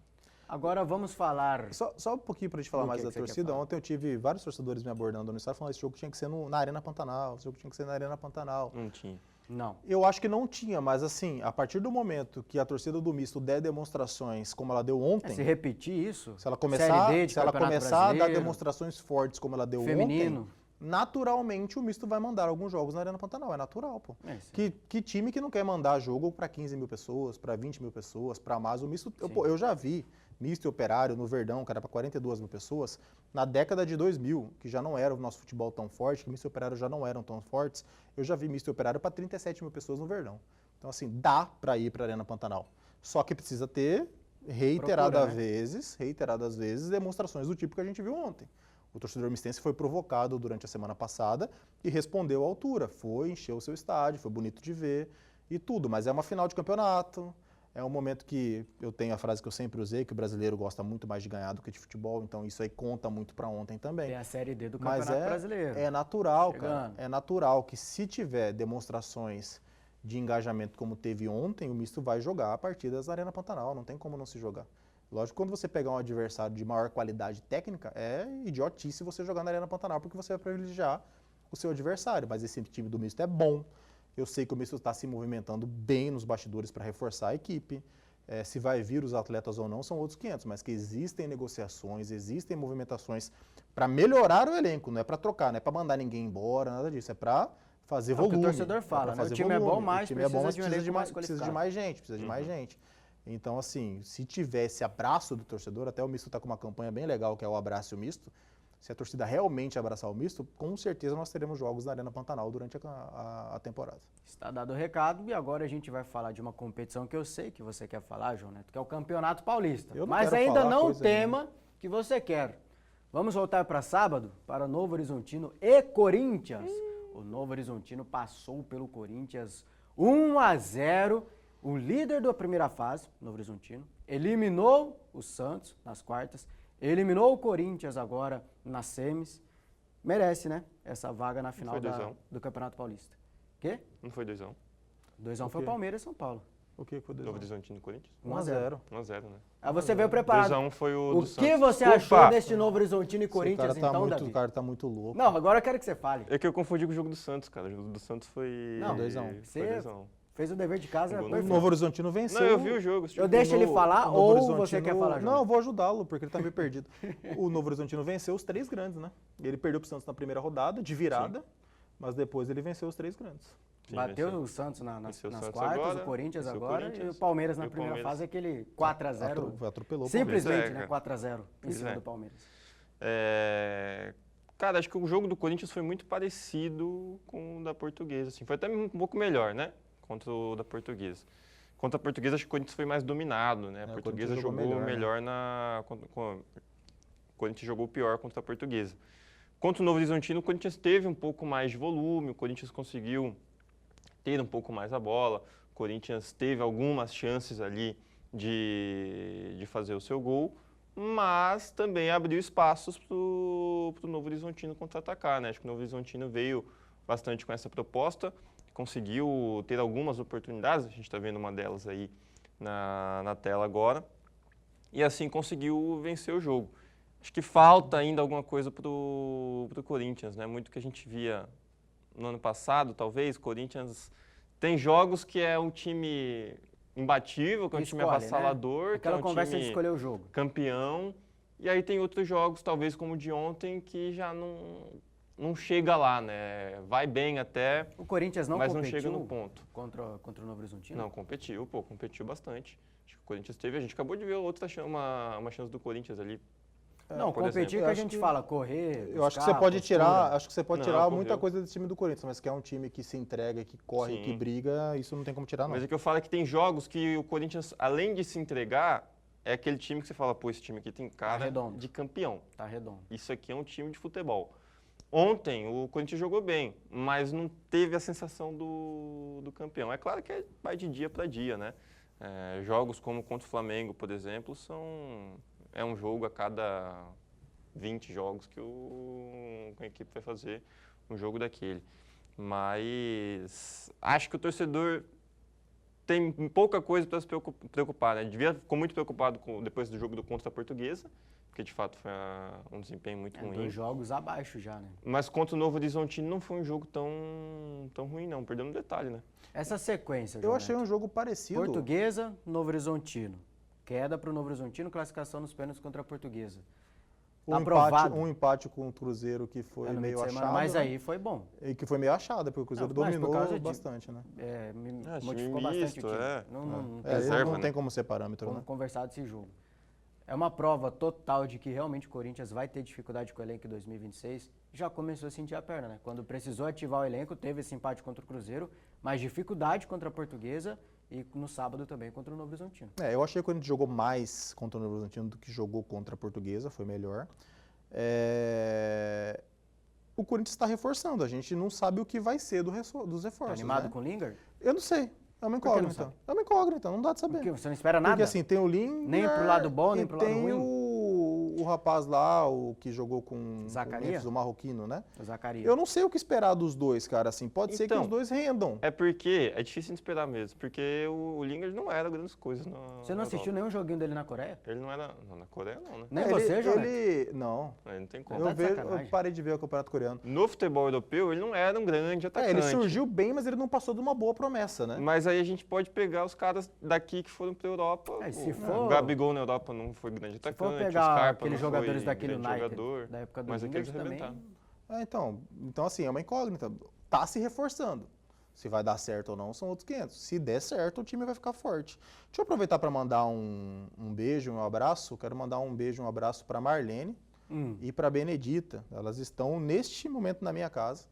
Agora vamos falar... Só um pouquinho para a gente falar mais da torcida. Ontem eu tive vários torcedores me abordando no estádio falando que esse jogo tinha que ser na Arena Pantanal, esse jogo tinha que ser na Arena Pantanal. Não tinha. Não. Eu acho que não tinha, mas assim, a partir do momento que a torcida do misto der demonstrações como ela deu ontem... Se repetir isso, se ela começar a dar demonstrações fortes como ela deu feminino. Ontem, naturalmente o misto vai mandar alguns jogos na Arena Pantanal, é natural, pô. Que time que não quer mandar jogo para 15 mil pessoas, para 20 mil pessoas, para mais? O misto, eu já vi misto e Operário no Verdão, que era para 42 mil pessoas, na década de 2000, que já não era o nosso futebol tão forte, que misto e Operário já não eram tão fortes, eu já vi misto e Operário para 37 mil pessoas no Verdão. Então assim, dá para ir para a Arena Pantanal. Só que precisa ter reiteradas vezes demonstrações do tipo que a gente viu ontem. O torcedor mistense foi provocado durante a semana passada e respondeu à altura. Foi, encheu o seu estádio, foi bonito de ver e tudo. Mas é uma final de campeonato, é um momento que eu tenho a frase que eu sempre usei, que o brasileiro gosta muito mais de ganhar do que de futebol, então isso aí conta muito para ontem também. Tem a Série D do Campeonato Brasileiro. É natural, cara. É natural que se tiver demonstrações de engajamento como teve ontem, o misto vai jogar a partidas da Arena Pantanal, não tem como não se jogar. Lógico que quando você pegar um adversário de maior qualidade técnica, é idiotice você jogar na Arena Pantanal, porque você vai privilegiar o seu adversário. Mas esse time do misto é bom. Eu sei que o misto está se movimentando bem nos bastidores para reforçar a equipe. Se vai vir os atletas ou não, são outros 500. Mas que existem negociações, existem movimentações para melhorar o elenco. Não é para trocar, não é para mandar ninguém embora, nada disso. É para fazer volume. É o que o torcedor fala, né? O time é bom, mas precisa de mais qualificado. Precisa de mais gente, precisa de mais gente. Então, assim, se tiver esse abraço do torcedor, até o misto está com uma campanha bem legal, que é o Abraço o Misto. Se a torcida realmente abraçar o misto, com certeza nós teremos jogos na Arena Pantanal durante a temporada. Está dado o recado e agora a gente vai falar de uma competição que eu sei que você quer falar, João Neto, que é o Campeonato Paulista. Mas ainda não o tema que você quer. Vamos voltar para sábado, para Novo Horizontino e Corinthians. O Novo Horizontino passou pelo Corinthians 1-0. O líder da primeira fase, Novo Horizontino, eliminou o Santos nas quartas, eliminou o Corinthians agora nas semis. Merece, né? Essa vaga na final do Campeonato Paulista. Quê? Não foi 2-1. 2-1 foi Palmeiras e São Paulo. O que foi 2-1? Novo Horizontino e Corinthians? 1-0. 1-0, né? Aí você veio preparado. 2-1 foi o do Santos. O que você achou deste Novo Horizontino e Corinthians, então, Davi? O cara tá muito louco. Não, agora eu quero que você fale. É que eu confundi com o jogo do Santos, cara. O jogo do Santos foi... Não, 2-1. Foi 2-1. Fez o dever de casa, o Novo Horizontino venceu. Não, eu vi o jogo. Eu deixo ele falar ou você quer falar, João? Não, eu vou ajudá-lo, porque ele tá meio perdido. O Novo Horizontino venceu os 3 grandes, né? Ele perdeu pro Santos na primeira rodada, de virada, mas depois ele venceu os 3 grandes. Sim, bateu o Santos nas quartas, agora, o Corinthians agora e o Palmeiras na primeira fase, aquele 4-0. Atropelou o Palmeiras. Simplesmente, né? 4-0 em cima do Palmeiras. Cara, acho que o jogo do Corinthians foi muito parecido com o da Portuguesa. Assim. Foi até um pouco melhor, né? Contra o da Portuguesa. Contra a Portuguesa, acho que o Corinthians foi mais dominado, né? A Portuguesa jogou melhor na... O Corinthians jogou pior contra a Portuguesa. Contra o Novo Horizontino, o Corinthians teve um pouco mais de volume, o Corinthians conseguiu ter um pouco mais a bola, o Corinthians teve algumas chances ali de fazer o seu gol, mas também abriu espaços para o Novo Horizontino contra-atacar, né? Acho que o Novo Horizontino veio bastante com essa proposta, conseguiu ter algumas oportunidades, a gente está vendo uma delas aí na tela agora. E assim conseguiu vencer o jogo. Acho que falta ainda alguma coisa pro Corinthians, né? Muito que a gente via no ano passado, talvez. Corinthians tem jogos que é um time imbatível, que é um time avassalador, né? Aquela que é um conversa time de escolher o jogo. Campeão. E aí tem outros jogos, talvez como o de ontem, que já não chega lá, né? Vai bem até, O Corinthians não mas competiu não chega no ponto. contra o Novo Horizontino? Não, competiu bastante. Acho que o Corinthians teve, a gente acabou de ver uma chance do Corinthians ali. Não, por competir exemplo. que a gente fala, correr, Eu acho que buscar, você pode postura. tirar, acho que você pode Não, tirar correu. muita coisa desse time do Corinthians, mas que é um time que se entrega, que corre, Sim. que briga, isso não tem como tirar, não. Mas o que eu falo é que tem jogos que o Corinthians, além de se entregar, é aquele time que você fala, pô, esse time aqui tem cara redondo. de campeão. Tá redondo. Isso aqui é um time de futebol. Ontem o Corinthians jogou bem, mas não teve a sensação do campeão. É claro que vai de dia para dia, né? Jogos como contra o Flamengo, por exemplo, é um jogo a cada 20 jogos que a equipe vai fazer um jogo daquele. Mas acho que o torcedor tem pouca coisa para se preocupar, né? Ficou muito preocupado depois do jogo contra a Portuguesa, porque de fato foi um desempenho muito ruim. 2 jogos abaixo já, né? Mas contra o Novo Horizontino não foi um jogo tão ruim, não. Perdeu no detalhe, né? Essa sequência, Eu João achei Neto. um jogo parecido. Portuguesa, Novo Horizontino. Queda para o Novo Horizontino, classificação nos pênaltis contra a Portuguesa. Tá aprovado. Um empate com o Cruzeiro que foi No meio meio de semana, achado. mas né? aí foi bom. E que foi meio achada, porque o Cruzeiro Não, mas por dominou causa de- bastante, né? Me time modificou bastante misto, o time. é. Não tem reserva, não né? tem como ser parâmetro, como né? conversar desse jogo. É uma prova total de que realmente o Corinthians vai ter dificuldade com o elenco em 2026. Já começou a sentir a perna, né? Quando precisou ativar o elenco, teve esse empate contra o Cruzeiro, mas dificuldade contra a Portuguesa e no sábado também contra o Novo Horizontino. Eu achei que o Corinthians jogou mais contra o Novo Horizontino do que jogou contra a Portuguesa, foi melhor. O Corinthians está reforçando, a gente não sabe o que vai ser dos reforços. Tá animado né? com o Lingard? Eu não sei, é uma que não incógnita. sabe? É uma incógnita, não dá de saber. Porque você não espera nada? Porque assim, tem o Lingard... Nem pro lado bom, nem e pro lado tem ruim? o rapaz lá, o que jogou com Zacarias? o Memphis, o marroquino, né? O Zacarias. Eu não sei o que esperar dos dois, cara, assim, pode ser que Então, os dois rendam. É porque é difícil de esperar mesmo, porque o Lingard não era grandes coisas Você não assistiu nenhum joguinho dele na Coreia? Ele não era... Não, na Coreia não, né? Nem você, João Neto? Não, Ele não tem como. Tá de eu sacanagem. parei de ver o Campeonato Coreano. No futebol europeu, ele não era um grande atacante. Ele surgiu bem, mas ele não passou de uma boa promessa, né? Mas aí a gente pode pegar os caras daqui que foram pra Europa. Se o for- Gabigol na Europa não foi grande Se atacante. for o pegar Scarpa aqueles não jogadores foi daquele grande United, jogador, da época do mas aqueles Lingard também... arrebentaram. Então, assim, é uma incógnita. Tá se reforçando. Se vai dar certo ou não, são outros 500. Se der certo, o time vai ficar forte. Deixa eu aproveitar para mandar um beijo, um abraço. Quero mandar um beijo, um abraço para Marlene e para Benedita. Elas estão, neste momento, na minha casa,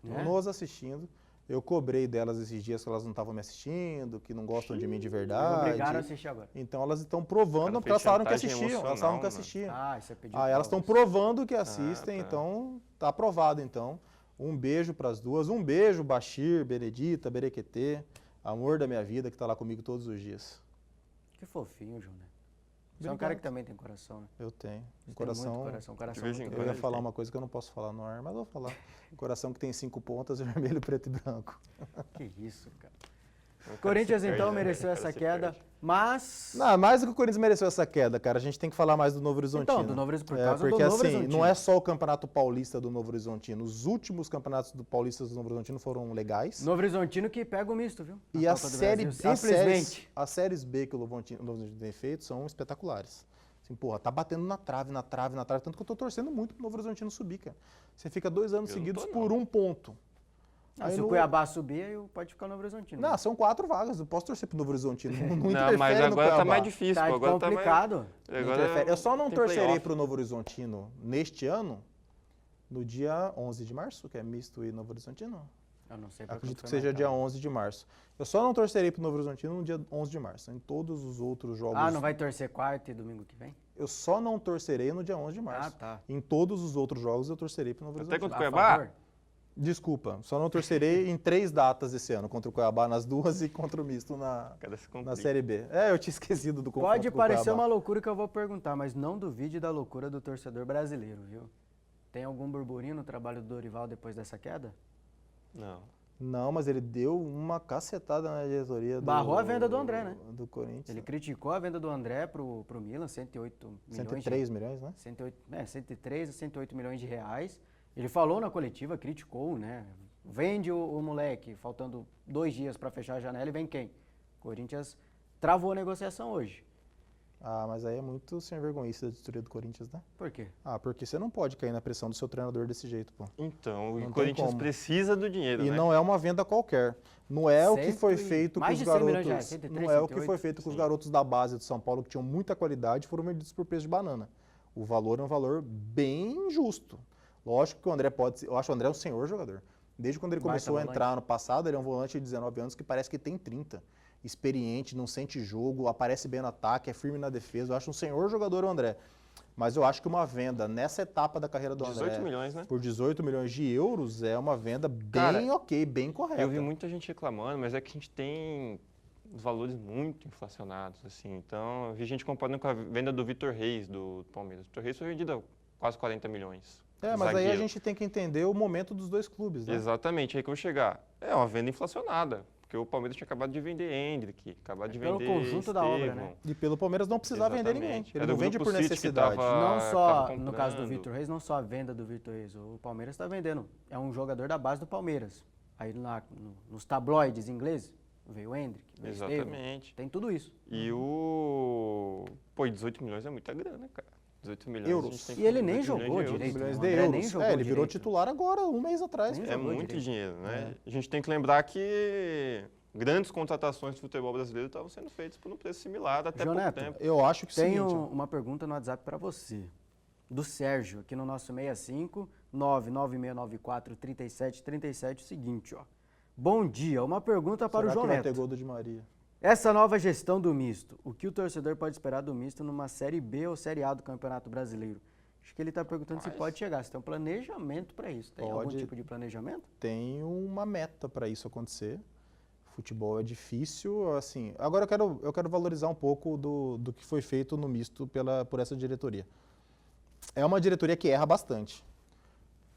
nos assistindo. Eu cobrei delas esses dias que elas não estavam me assistindo, que não gostam de mim de verdade. Obrigaram a assistir agora. Então elas estão provando, Cara, porque elas fez falaram que chantagem assistiam. Elas falaram que emocional, assistiam. Ah, isso é pedido. Elas estão provando que assistem, tá. então tá aprovado, então. Um beijo para as duas. Um beijo, Bashir, Benedita, Berequetê, amor da minha vida, que está lá comigo todos os dias. Que fofinho, João Neto. Você é um Obrigado. cara que também tem coração, né? Eu tenho. Você Um coração. tem muito coração. Coração De vez em muito quando. Eu ia Ele falar tem. uma coisa que eu não posso falar no ar, mas eu vou falar. Coração que tem 5 pontas, vermelho, preto e branco. Que isso, cara. O cara Corinthians, se perde, então, né? mereceu O cara essa se queda, perde. mas... Não, mais do que o Corinthians mereceu essa queda, cara. A gente tem que falar mais do Novo Horizontino. Então, do Novo Horizontino, por causa porque do Novo assim, Horizontino. não é só o Campeonato Paulista do Novo Horizontino. Os últimos campeonatos paulistas do Novo Horizontino foram legais. Novo Horizontino que pega o misto, viu? E Na a Copa do série, Brasil, simplesmente. as séries B que o Novo Horizontino tem feito são espetaculares. Assim, porra, tá batendo na trave, tanto que eu tô torcendo muito pro Novo Horizontino subir, cara. Você fica 2 anos Eu não seguidos tô, por não. 1 ponto. Aí Se o no- Cuiabá subir, aí pode ficar o Novo Horizontino. Não, são 4 vagas, eu posso torcer pro Novo Horizontino. Não, Não, interfere mas no agora tá Cuiabá. mais difícil. Tá pô, agora complicado. Tá Não mais... Agora interfere. Eu só não tem torcerei playoff. pro Novo Horizontino neste ano, no dia 11 de março, que é misto e Novo Horizontino. Eu não sei. porque Acredito não que foi seja dia marcado. 11 de março. Eu só não torcerei pro Novo Horizontino no dia 11 de março. Em todos os outros jogos... Ah, não vai torcer quarta e domingo que vem? Eu só não torcerei no dia 11 de março. Ah, tá. Em todos os outros jogos eu torcerei pro Novo Até Horizontino. contra o A Cuiabá? favor? Desculpa, só não torcerei em 3 datas esse ano. Contra o Cuiabá nas 2 e contra o misto na Cara, se complica. Série B. Eu tinha esquecido do confronto Pode com o parecer Cuiabá. uma loucura que eu vou perguntar, mas não duvide da loucura do torcedor brasileiro, viu? Tem algum burburinho no trabalho do Dorival depois dessa queda? Não. Não, mas ele deu uma cacetada na diretoria Barrou a venda do André, né? Do Corinthians. Ele criticou a venda do André pro Milan, 108 milhões. 103 milhões, né? 103 a 108 milhões de reais. Ele falou na coletiva, criticou, né? Vende o moleque, faltando 2 dias para fechar a janela e vem quem? Corinthians travou a negociação hoje. Ah, mas aí é muito sem vergonhice da diretoria do Corinthians, né? Por quê? Ah, porque você não pode cair na pressão do seu treinador desse jeito, pô. Então, Não o Corinthians como. precisa do dinheiro, E né? não é uma venda qualquer. Não é o que foi feito com mais os de 100 milhões de garotos. reais, 103, Não é o que 108. foi feito com os garotos da base do São Paulo, que tinham muita qualidade e foram vendidos por preço de banana. O valor é um valor bem justo. Lógico que o André pode ser. Eu acho o André um senhor jogador. Desde quando ele começou a entrar no passado, ele é um volante de 19 anos que parece que tem 30. Experiente, não sente jogo, aparece bem no ataque, é firme na defesa. Eu acho um senhor jogador o André. Mas eu acho que uma venda nessa etapa da carreira do 18 André milhões, né? por 18 milhões de euros é uma venda bem Cara, ok, bem correta. Eu vi muita gente reclamando, mas é que a gente tem os valores muito inflacionados, assim. Então, eu vi gente comparando com a venda do Vitor Reis, do Palmeiras. O Vitor Reis foi vendido a quase 40 milhões. Mas aí a gente tem que entender o momento dos dois clubes, né? Exatamente, aí que eu vou chegar. É uma venda inflacionada, porque o Palmeiras tinha acabado de vender Hendrick, acabado de Pelo vender conjunto da obra, Estevão. né? E pelo Palmeiras não precisava vender ninguém. Exatamente. Ele Era não o vende Grupo por City que necessidade. tava- Não só, tava no caso do comprando. Vitor Reis, não só a venda do Vitor Reis. O Palmeiras está vendendo. É um jogador da base do Palmeiras. Aí lá nos tabloides ingleses, veio o Hendrick, veio o Estevão. Exatamente. Tem tudo isso. E o... Pô, e 18 milhões é muita grana, cara. 18 milhões. Euros. a gente tem E ele nem 18 milhões jogou de euros. direito. milhões O de André nem euros. jogou Ele virou direito. titular agora, um mês atrás. Nem É jogou muito direito. dinheiro, né? A gente tem que lembrar que grandes contratações do futebol brasileiro estavam sendo feitas por um preço similar até João pouco Neto, tempo. Eu acho que é o Tenho seguinte, uma pergunta no WhatsApp para você. Do Sérgio, aqui no nosso 65 99694 3737, o seguinte, ó. Bom dia, uma pergunta para será o João que vai ter Neto. gol do Di Maria? Essa nova gestão do misto, o que o torcedor pode esperar do misto numa Série B ou Série A do Campeonato Brasileiro? Acho que ele está perguntando se pode chegar, se tem um planejamento para isso. Tem algum Pode. tipo de planejamento? Tem uma meta para isso acontecer. Futebol é difícil, assim. Agora eu quero valorizar um pouco do que foi feito no misto por essa diretoria. É uma diretoria que erra bastante.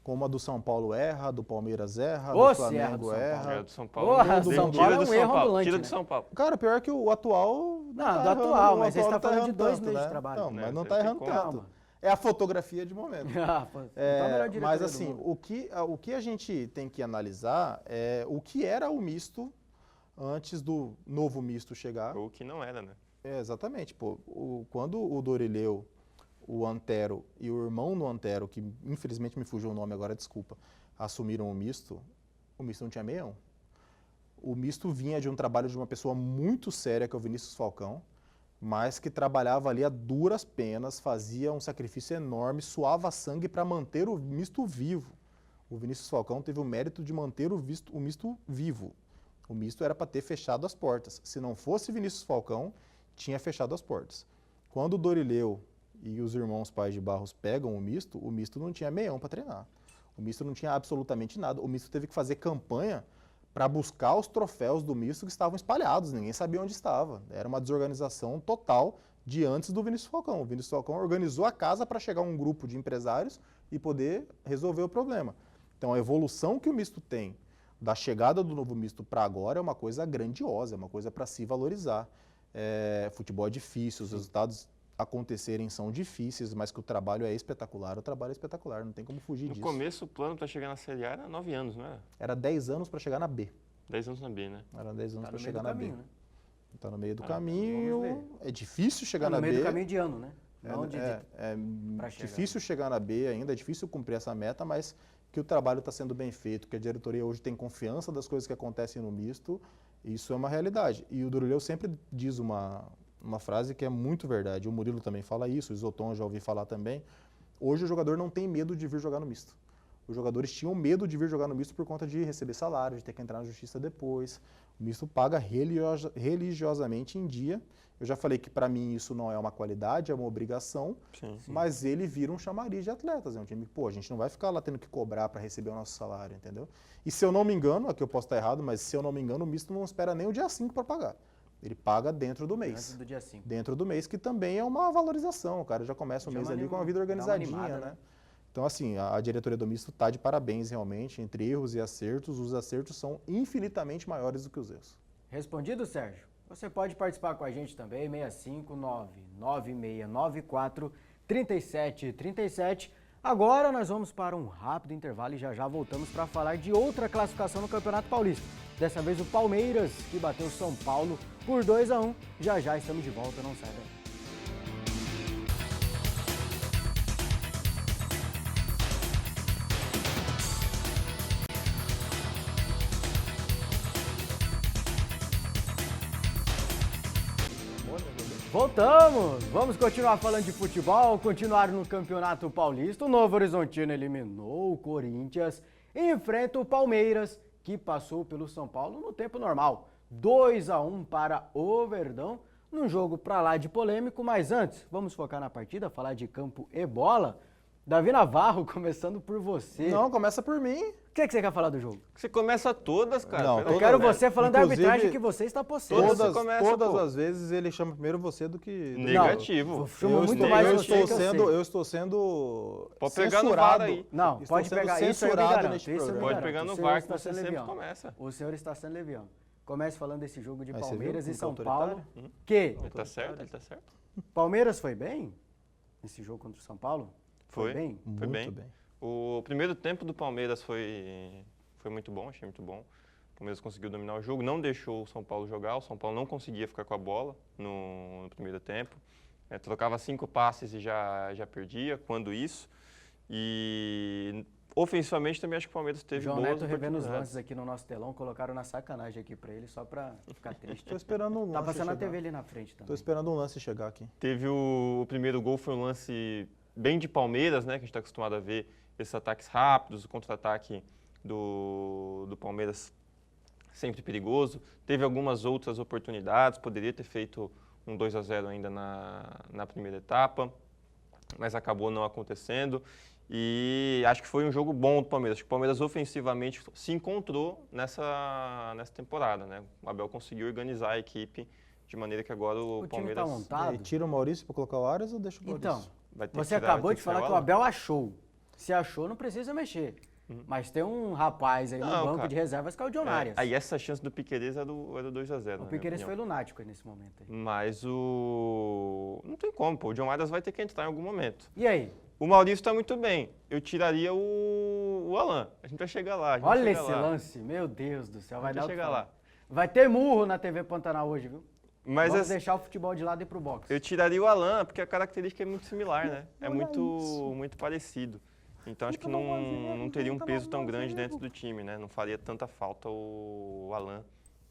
Como a do São Paulo erra, a do Palmeiras erra, Ô, do se erra do Flamengo São erra. Paulo. É, do São Paulo. Porra, do do São São Tira Paulo é do um São erro Paulo. ambulante, Tira né? do São Paulo. Cara, pior que o atual... Não, tá do errando, atual, o mas aí você tá não falando de errando 2 tanto, meses de né? trabalho. Não, Né, mas não você tá tem errando como. tanto. Calma. É a fotografia de momento. Ah, pô, então a melhor diretoria Mas do assim, mundo. o que a gente tem que analisar é o que era o misto antes do novo misto chegar. Ou que não era, né? É, exatamente. Pô, quando o Dorileu, o Antero e o irmão do Antero, que infelizmente me fugiu o nome agora, desculpa, assumiram o misto não tinha meião. O misto vinha de um trabalho de uma pessoa muito séria, que é o Vinícius Falcão, mas que trabalhava ali a duras penas, fazia um sacrifício enorme, suava sangue para manter o misto vivo. O Vinícius Falcão teve o mérito de manter o misto vivo. O misto era para ter fechado as portas. Se não fosse Vinícius Falcão, tinha fechado as portas. Quando o Dorileu e os irmãos Pais de Barros pegam o misto não tinha meião para treinar. O misto não tinha absolutamente nada. O misto teve que fazer campanha para buscar os troféus do misto que estavam espalhados. Ninguém sabia onde estava. Era uma desorganização total de antes do Vinícius Falcão. O Vinícius Falcão organizou a casa para chegar um grupo de empresários e poder resolver o problema. Então a evolução que o misto tem da chegada do novo misto para agora é uma coisa grandiosa, é uma coisa para se valorizar. Futebol é difícil, os resultados acontecerem são difíceis, mas que o trabalho é espetacular. O trabalho é espetacular, não tem como fugir disso. No começo, o plano para chegar na Série A era 9 anos, não era? Era 10 anos para chegar na B. 10 anos na B, né? Era 10 anos Tá para no meio chegar do na caminho, B. né? Está no meio do vamos caminho. ver. É difícil chegar na no meio B. do caminho de ano, né? Não pra chegar. Difícil chegar na B ainda, é difícil cumprir essa meta, mas que o trabalho está sendo bem feito, que a diretoria hoje tem confiança das coisas que acontecem no misto, isso é uma realidade. E o Dorileu sempre diz uma frase que é muito verdade. O Murilo também fala isso, o Isoton eu já ouvi falar também. Hoje o jogador não tem medo de vir jogar no misto. Os jogadores tinham medo de vir jogar no misto por conta de receber salário, de ter que entrar na justiça depois. O misto paga religiosamente em dia. Eu já falei que para mim isso não é uma qualidade, é uma obrigação, Sim. mas ele vira um chamariz de atletas. É um time que, a gente não vai ficar lá tendo que cobrar para receber o nosso salário, entendeu? E se eu não me engano, aqui eu posso estar errado, mas se eu não me engano, o misto não espera nem o dia 5 para pagar. Ele paga dentro do mês. Antes do dia 5. Dentro do mês, que também é uma valorização. O cara já começa o mês ali com uma vida organizadinha, animada, né? Então, assim, a diretoria do misto está de parabéns, realmente, entre erros e acertos. Os acertos são infinitamente maiores do que os erros. Respondido, Sérgio? Você pode participar com a gente também, 659-9694-3737. Agora nós vamos para um rápido intervalo e já voltamos para falar de outra classificação no Campeonato Paulista. Dessa vez o Palmeiras, que bateu São Paulo por 2-1. Já estamos de volta, não sai daí. Voltamos! Vamos continuar falando de futebol, continuar no Campeonato Paulista. O Novo Horizontino eliminou o Corinthians e enfrenta o Palmeiras, que passou pelo São Paulo no tempo normal. 2-1 para o Verdão, num jogo pra lá de polêmico. Mas antes, vamos focar na partida, falar de campo e bola. Davi Navarro, começando por você. Não, começa por mim. O que você quer falar do jogo? Você começa todas, cara. Não, Eu quero você falando da arbitragem que você está possuindo. Todas as vezes ele chama primeiro você do que... Negativo. Chama muito mais você eu estou sendo pode pegar no VAR censurado. aí. Não, Estou pode sendo pegar isso aí, censurado neste isso eu programa. Pode garanto. pegar no O senhor VAR que está você sendo sempre leviano. começa. O senhor está sendo leviano. Comece falando desse jogo de Mas você Palmeiras viu e como São que é Paulo. Que Ele tá certo, ele tá certo. Palmeiras foi bem nesse jogo contra o São Paulo? Foi bem? Foi Muito bem. O primeiro tempo do Palmeiras foi muito bom, achei muito bom. O Palmeiras conseguiu dominar o jogo, não deixou o São Paulo jogar, o São Paulo não conseguia ficar com a bola no primeiro tempo. Trocava 5 passes e já perdia, quando isso. E ofensivamente também acho que o Palmeiras teve João boas Neto revendo os oportunidades. lances aqui no nosso telão, colocaram na sacanagem aqui pra ele, só pra ficar triste. Estou esperando um lance Tá passando na chegar. TV ali na frente também. Estou esperando um lance chegar aqui. Teve o primeiro gol, foi um lance bem de Palmeiras, né? Que a gente está acostumado a ver esses ataques rápidos, o contra-ataque do Palmeiras sempre perigoso. Teve algumas outras oportunidades, poderia ter feito um 2-0 ainda na primeira etapa, mas acabou não acontecendo. E acho que foi um jogo bom do Palmeiras. Acho que o Palmeiras ofensivamente se encontrou nessa temporada, né? O Abel conseguiu organizar a equipe de maneira que agora o Palmeiras... time tá montado. E tira o Maurício para colocar o Arias ou deixa o Maurício? Então, vai ter você que tirar, acabou vai ter de que falar sair que o Abel achou. Se achou, não precisa mexer. Mas tem um rapaz aí no Não, banco cara. de reservas que é o John Arias. Aí essa chance do Piquerez era do 2-0. O Piquerez foi lunático aí nesse momento. Aí. Mas não tem como, pô. O John Arias vai ter que entrar em algum momento. E aí? O Maurício está muito bem. Eu tiraria o Alan. A gente vai chegar lá. Olha esse lance. Meu Deus do céu. Vai dar o que chegar falar. lá. Vai ter murro na TV Pantanal hoje, viu? Mas Vamos assim, deixar o futebol de lado e ir pro boxe. eu tiraria o Alan, porque a característica é muito similar, né? É muito parecido. Então acho que não teria um peso tão grande dentro do time, né? Não faria tanta falta o Alan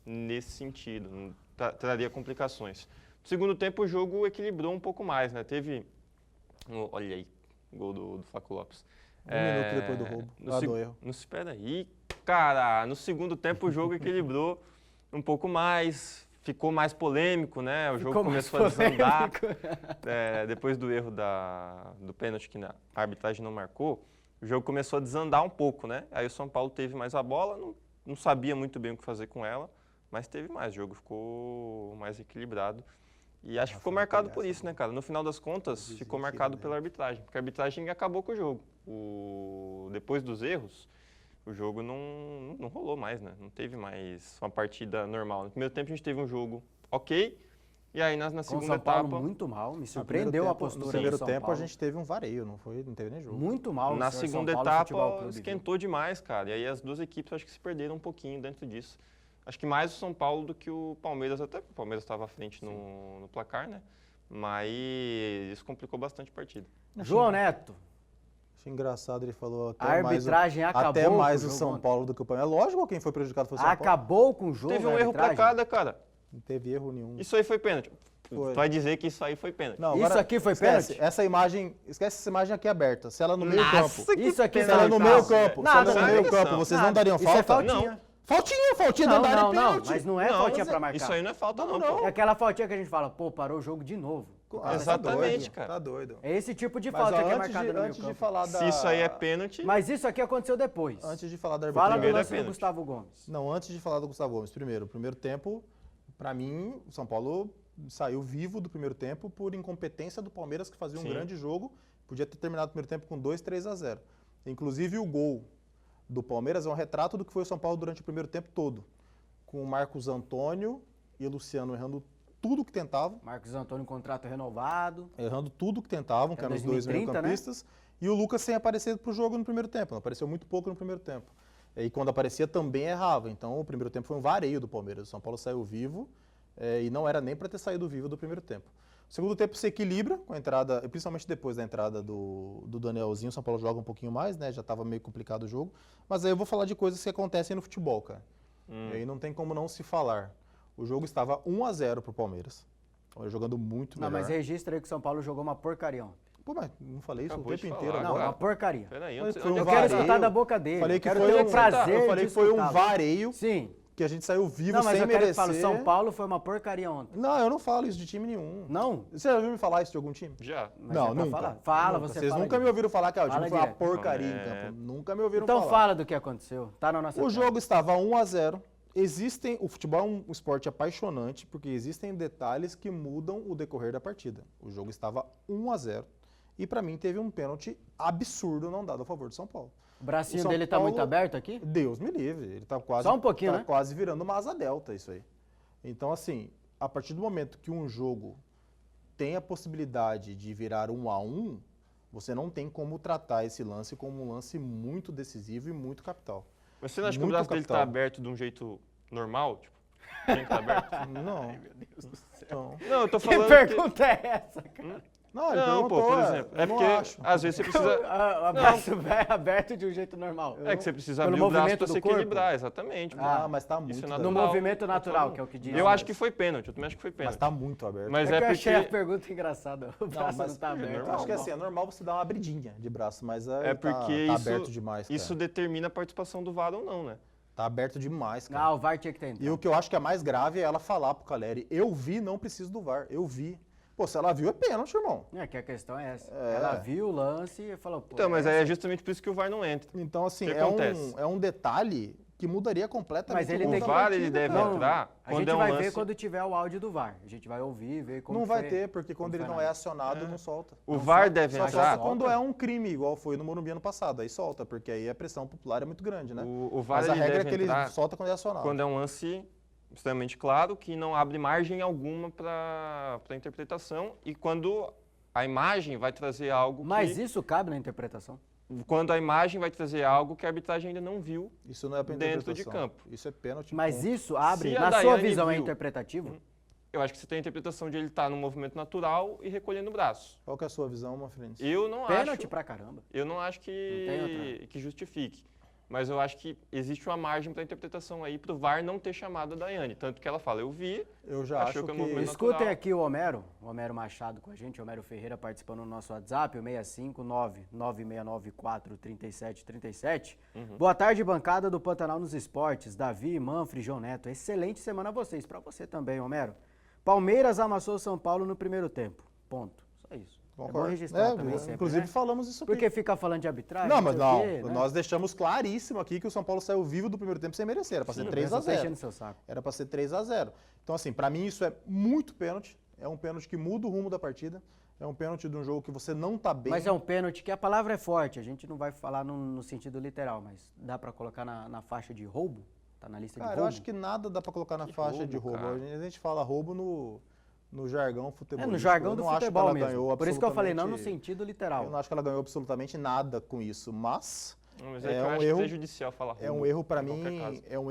nesse sentido. Não traria complicações. No segundo tempo o jogo equilibrou um pouco mais, né? Teve... Olha aí, gol do Flaco Lopes. Minuto depois do roubo. Do erro. Espera aí, cara. No segundo tempo o jogo equilibrou um pouco mais. Ficou mais polêmico, né? O jogo começou a desandar. Depois do erro do pênalti que a arbitragem não marcou, o jogo começou a desandar um pouco, né? Aí o São Paulo teve mais a bola, não sabia muito bem o que fazer com ela, mas teve mais. O jogo ficou mais equilibrado. E acho que ficou marcado por isso, né, cara? No final das contas, ficou marcado pela arbitragem, porque a arbitragem acabou com o jogo. Depois dos erros, o jogo não rolou mais, né? Não teve mais uma partida normal. No primeiro tempo a gente teve um jogo ok, e aí na segunda São Paulo etapa... muito mal, me surpreendeu a postura do São Paulo. No primeiro tempo a gente teve um vareio, não teve nem jogo. Muito mal. Na segunda etapa esquentou demais, cara. E aí as duas equipes acho que se perderam um pouquinho dentro disso. Acho que mais o São Paulo do que o Palmeiras, até porque o Palmeiras estava à frente no placar, né? Mas isso complicou bastante a partida. João Neto. Achei engraçado, ele falou a arbitragem acabou até mais com o São Paulo do que o Palmeiras. É lógico, quem foi prejudicado foi o São Paulo. Acabou com o jogo. Teve um erro pra cada, cara. Não teve erro nenhum. Isso aí foi pênalti. Foi. Vai dizer que isso aí foi pênalti. Não, isso aqui foi pênalti? Esquece essa imagem aqui aberta. Se ela no meio campo. Isso aqui se ela no meio campo. Se ela no meio campo, vocês não dariam falta? Isso é faltinha. Não. Faltinha, não daria pênalti. Mas não é faltinha pra marcar. Isso aí não é falta não. É aquela faltinha que a gente fala, pô, parou o jogo de novo. Exatamente, cara. Tá doido. É esse tipo de falta que é marcada no meio antes de campo. falar Se isso aí é pênalti... Mas isso aqui aconteceu depois. Antes de falar da Fala arbitragem. do lance do Gustavo Gomes. Não, antes de falar do Gustavo Gomes. Primeiro tempo, pra mim, o São Paulo saiu vivo do primeiro tempo por incompetência do Palmeiras, que fazia um grande jogo. podia ter terminado o primeiro tempo com 2-3-0. Inclusive o gol do Palmeiras é um retrato do que foi o São Paulo durante o primeiro tempo todo. Com o Marcos Antônio e o Luciano errando tudo que tentavam. Marcos Antônio, contrato renovado. Errando tudo que tentavam, que eram os dois meio-campistas. Né? E o Lucas sem aparecer para o jogo no primeiro tempo. Não apareceu muito pouco no primeiro tempo. E quando aparecia também errava. Então o primeiro tempo foi um vareio do Palmeiras. O São Paulo saiu vivo e não era nem para ter saído vivo do primeiro tempo. O segundo tempo se equilibra com a entrada, principalmente depois da entrada do Danielzinho. O São Paulo joga um pouquinho mais, né? Já estava meio complicado o jogo. Mas aí eu vou falar de coisas que acontecem no futebol, cara. E aí não tem como não se falar. O jogo estava 1-0 pro Palmeiras. Jogando muito melhor. Não, mas registra aí que o São Paulo jogou uma porcaria ontem. Pô, mas não falei isso Acabou o tempo de inteiro falar, agora. Não, uma porcaria. Peraí, eu quero escutar da boca dele. Falei que quero foi ter prazer eu falei que foi um vareio. Sim. Que a gente saiu vivo não, mas sem eu quero merecer. Que falo, São Paulo foi uma porcaria ontem. Não, eu não falo isso de time nenhum. Não? Você já ouviu me falar isso de algum time? Já. Mas não, é nunca. Falar? Fala, nunca. você Vocês fala nunca me ouviram falar que o time foi uma porcaria em É. campo. Nunca me ouviram então falar. Então fala do que aconteceu. Tá na nossa O jogo estava 1-0. O futebol é um esporte apaixonante porque existem detalhes que mudam o decorrer da partida. O jogo estava 1-0 e para mim teve um pênalti absurdo não dado a favor do São Paulo. O bracinho dele tá muito aberto aqui? Deus me livre, ele tá quase, só um pouquinho, né? Quase virando uma asa delta isso aí. Então assim, a partir do momento que um jogo tem a possibilidade de virar 1-1, você não tem como tratar esse lance como um lance muito decisivo e muito capital. Mas você não acha que o braço dele tá aberto de um jeito normal? Tipo, tem que tá aberto? Não. Ai, meu Deus do céu. Não, eu tô falando que pergunta é essa, cara? Não, pô, por exemplo. É porque, às vezes, você precisa... O braço vai aberto de um jeito normal. É que você precisa abrir o braço pra se equilibrar, exatamente. Mas tá muito no movimento natural, que é o que diz. Eu acho que foi pênalti, eu também acho que foi pênalti. Mas tá muito aberto. Mas é que eu porque... achei a pergunta engraçada. O braço não tá aberto. Eu acho que assim, é normal você dar uma abridinha de braço, mas é porque tá aberto demais, cara. Isso determina a participação do VAR ou não, né? Tá aberto demais, cara. Não, o VAR tinha que ter entrado. E o que eu acho que é mais grave é ela falar pro Caleri, eu vi, não preciso do VAR, eu vi. Pô, se ela viu, é pênalti, irmão. É que a questão é essa. Ela viu o lance e falou, pô... Então, mas é justamente por isso que o VAR não entra. Então, assim, é um detalhe que mudaria completamente. Mas ele tem o VAR, ele deve entrar quando a gente vai ver quando tiver o áudio do VAR. A gente vai ouvir, ver como não vai ter, porque quando ele não é acionado, não solta. O VAR deve entrar. Só quando é um crime, igual foi no Morumbi ano passado. Aí solta, porque aí a pressão popular é muito grande, né? O VAR, mas a regra é que ele entrar solta quando é acionado. Quando é um lance extremamente claro, que não abre margem alguma para interpretação, e quando a imagem vai trazer algo Mas isso cabe na interpretação? Quando a imagem vai trazer algo que a arbitragem ainda não viu isso não é dentro de campo. Isso é pênalti. Mas isso abre, na sua visão, é interpretativo? Eu acho que você tem a interpretação de ele estar num movimento natural e recolhendo o braço. Qual que é a sua visão, Manfredes? Eu não acho... Pênalti pra caramba. Eu não acho que justifique. Mas eu acho que existe uma margem para interpretação aí para o VAR não ter chamado a Daiane. Tanto que ela fala, eu vi, eu já acho que é um movimento Escutem natural. Aqui o Homero Machado com a gente, o Homero Ferreira participando no nosso WhatsApp, o 659-9694-3737. Boa tarde, bancada do Pantanal nos Esportes, Davi, Manfred, João Neto. Excelente semana a vocês, para você também, Homero. Palmeiras amassou São Paulo no primeiro tempo, ponto, só isso. Concordo. É bom registrar também sempre, inclusive né? falamos isso aqui. Porque fica falando de arbitragem? Não, mas não. Quê, né? Nós deixamos claríssimo aqui que o São Paulo saiu vivo do primeiro tempo sem merecer. Era para ser 3-0. Era para ser 3-0. Então, assim, para mim isso é muito pênalti. É um pênalti que muda o rumo da partida. É um pênalti de um jogo que você não tá bem. Mas é um pênalti que a palavra é forte. A gente não vai falar no sentido literal, mas dá para colocar na faixa de roubo? Tá na lista de roubo? Cara, eu acho que nada dá para colocar na faixa de roubo. A gente fala roubo no jargão futebolístico. No jargão do futebol mesmo. Por isso que eu falei, não no sentido literal. Eu não acho que ela ganhou absolutamente nada com isso, mas é um erro prejudicial falar roubo. É um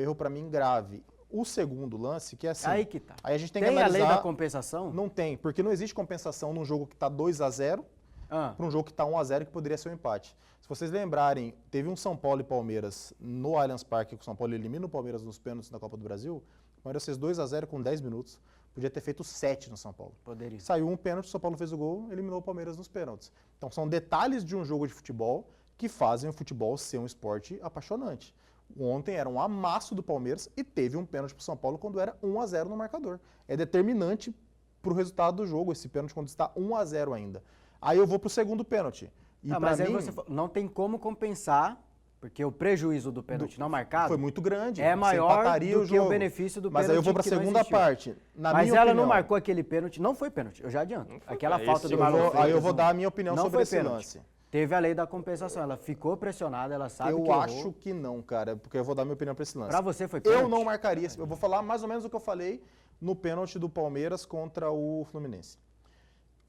erro para mim grave. O segundo lance, que é assim... Aí que tá. Aí a gente tem que analisar... Tem a lei da compensação? Não tem, porque não existe compensação num jogo que está 2-0 para um jogo que está 1-0 que poderia ser um empate. Se vocês lembrarem, teve um São Paulo e Palmeiras no Allianz Parque, que o São Paulo elimina o Palmeiras nos pênaltis na Copa do Brasil. O Palmeiras fez 2-0 com 10 minutos. Podia ter feito 7 no São Paulo. Poderia. Saiu um pênalti, o São Paulo fez o gol, eliminou o Palmeiras nos pênaltis. Então são detalhes de um jogo de futebol que fazem o futebol ser um esporte apaixonante. Ontem era um amasso do Palmeiras e teve um pênalti para o São Paulo quando era 1-0 no marcador. É determinante para o resultado do jogo esse pênalti quando está 1-0 ainda. Aí eu vou para o segundo pênalti. Mas aí você não tem como compensar Porque o prejuízo do pênalti não marcado foi muito grande. É maior do que o benefício do pênalti. Mas aí eu vou para a segunda parte. Mas ela não marcou aquele pênalti, não foi pênalti, eu já adianto. Aquela falta do Marlon Freitas. Aí eu vou dar a minha opinião sobre esse lance. Teve a lei da compensação, ela ficou pressionada, ela sabe que eu acho que não, cara, porque eu vou dar minha opinião para esse lance. Para você foi pênalti? Eu não marcaria, eu vou falar mais ou menos o que eu falei no pênalti do Palmeiras contra o Fluminense.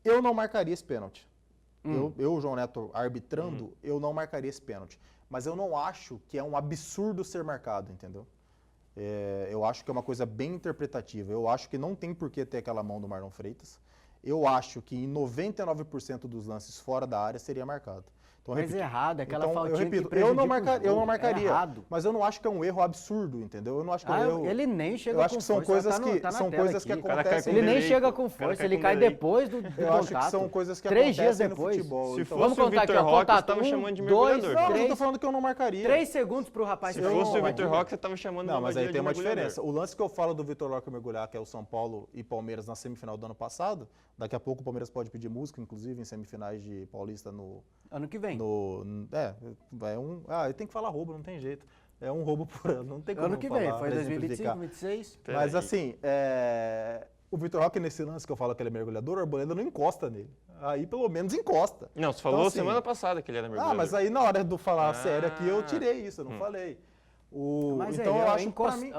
Eu não marcaria esse pênalti. Eu, João Neto, arbitrando, eu não marcaria esse pênalti. Mas eu não acho que é um absurdo ser marcado, entendeu? Eu acho que é uma coisa bem interpretativa. Eu acho que não tem por que ter aquela mão do Marlon Freitas. Eu acho que em 99% dos lances fora da área seria marcado. Então, mas errado, aquela faltinha eu repito, que eu não marcaria, errado. mas eu não acho que é um erro absurdo, entendeu? Eu não acho que é um erro. Ele nem chega eu acho com que são força. Coisas são coisas que acontecem. Ele nem chega com força, ele cai depois do contato. Eu acho que são coisas que 3 dias acontecem depois. no futebol. Se fosse o Vitor Roque, você estava chamando de mergulhador. Não, eu tô falando que eu não marcaria. 3 segundos pro rapaz. Se fosse o Vitor Roque, você estava chamando de mergulhador. Não, mas aí tem uma diferença. O lance que eu falo do Vitor Roque mergulhar, que é o São Paulo e Palmeiras na semifinal do ano passado, daqui a pouco o Palmeiras pode pedir música, inclusive, em semifinais de Paulista no... Ano que vem. Eu tenho que falar roubo, não tem jeito. É um roubo por ano, não tem como ano que falar, vem, foi 2025, 2026. Mas assim, o Vitor Roque, nesse lance que eu falo que ele é mergulhador, o Arboleda não encosta nele. Aí pelo menos encosta. Não, você falou semana passada que ele era mergulhador. Mas aí na hora de falar sério aqui, eu tirei isso, eu não falei. Mas então eu acho que pra mim,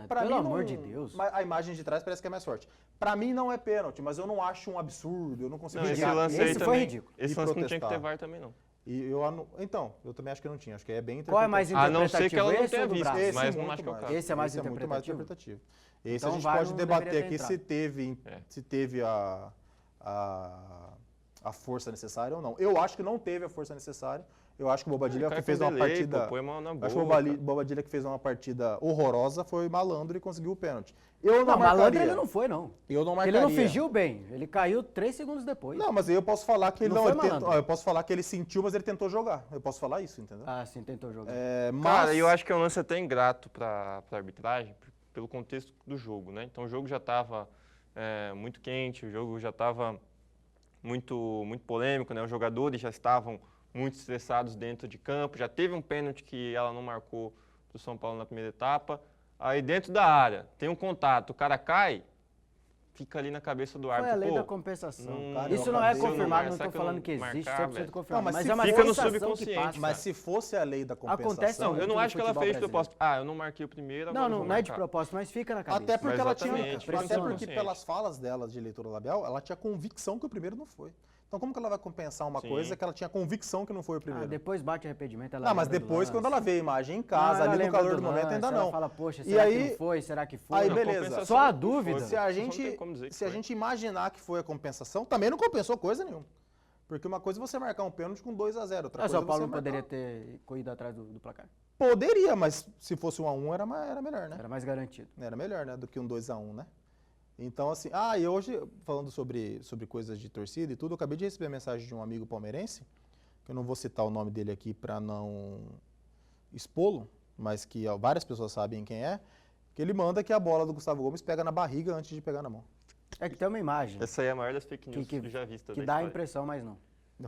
pelo amor de Deus. A imagem de trás parece que é mais forte. Pra mim não é pênalti, mas eu não acho um absurdo, eu não consigo chegar. Esse foi ridículo. Esse lance não tinha que ter VAR também não. Eu também acho que não tinha, acho que é bem interpretativo. Qual é mais interpretativo? A não ser que ela não tenha visto, mas não acho que é o caso. Esse é mais interpretativo? Esse então, a gente pode debater aqui se teve a força necessária ou não. Eu acho que não teve a força necessária. Eu acho que o Bobadilha que fez uma partida. Acho que o Bobadilha que fez uma partida horrorosa foi malandro e conseguiu o pênalti. Eu não marcaria. Malandro ele não foi, não. Eu não marcaria. Ele não fingiu bem. Ele caiu 3 segundos depois. Não, mas aí eu posso falar que ele não. Eu posso falar que ele sentiu, mas ele tentou jogar. Eu posso falar isso, entendeu? Ah, sim, tentou jogar. Cara, eu acho que é um lance até ingrato para a arbitragem, pelo contexto do jogo, né? Então o jogo já estava muito quente, o jogo já estava muito polêmico, né? Os jogadores já estavam muito estressados dentro de campo, já teve um pênalti que ela não marcou para o São Paulo na primeira etapa. Aí dentro da área, tem um contato, o cara cai, fica ali na cabeça do árbitro. Foi a lei da compensação, cara. Isso não é confirmado, não estou falando que existe, 100% confirmado. Mas é uma fica no subconsciente. Mas se fosse a lei da compensação... Acontece não, eu não acho que ela fez de propósito. Eu não marquei o primeiro, agora não é de propósito, mas fica na cabeça. Até porque ela tinha... Até porque pelas falas dela de leitura labial, ela tinha convicção que o primeiro não foi. Então como que ela vai compensar uma coisa que ela tinha convicção que não foi o primeiro? Depois bate arrependimento, ela mas depois quando ela vê a imagem em casa, ali no calor do momento, ainda não. Ela fala, poxa, será que não foi? Será que foi? Aí beleza. Só a dúvida. Se a gente imaginar que foi a compensação, também não compensou coisa nenhuma. Porque uma coisa é você marcar um pênalti com 2-0, outra coisa São Paulo não poderia ter corrido atrás do placar? Poderia, mas se fosse 1-1 era melhor, né? Era mais garantido. Era melhor, né, do que um 2-1, né? Então, assim, e hoje, falando sobre coisas de torcida e tudo, eu acabei de receber a mensagem de um amigo palmeirense, que eu não vou citar o nome dele aqui para não expô-lo, mas que várias pessoas sabem quem é, que ele manda que a bola do Gustavo Gomes pega na barriga antes de pegar na mão. É que tem uma imagem. Essa aí é a maior das fake news que já vista. Que dá a impressão, mas não.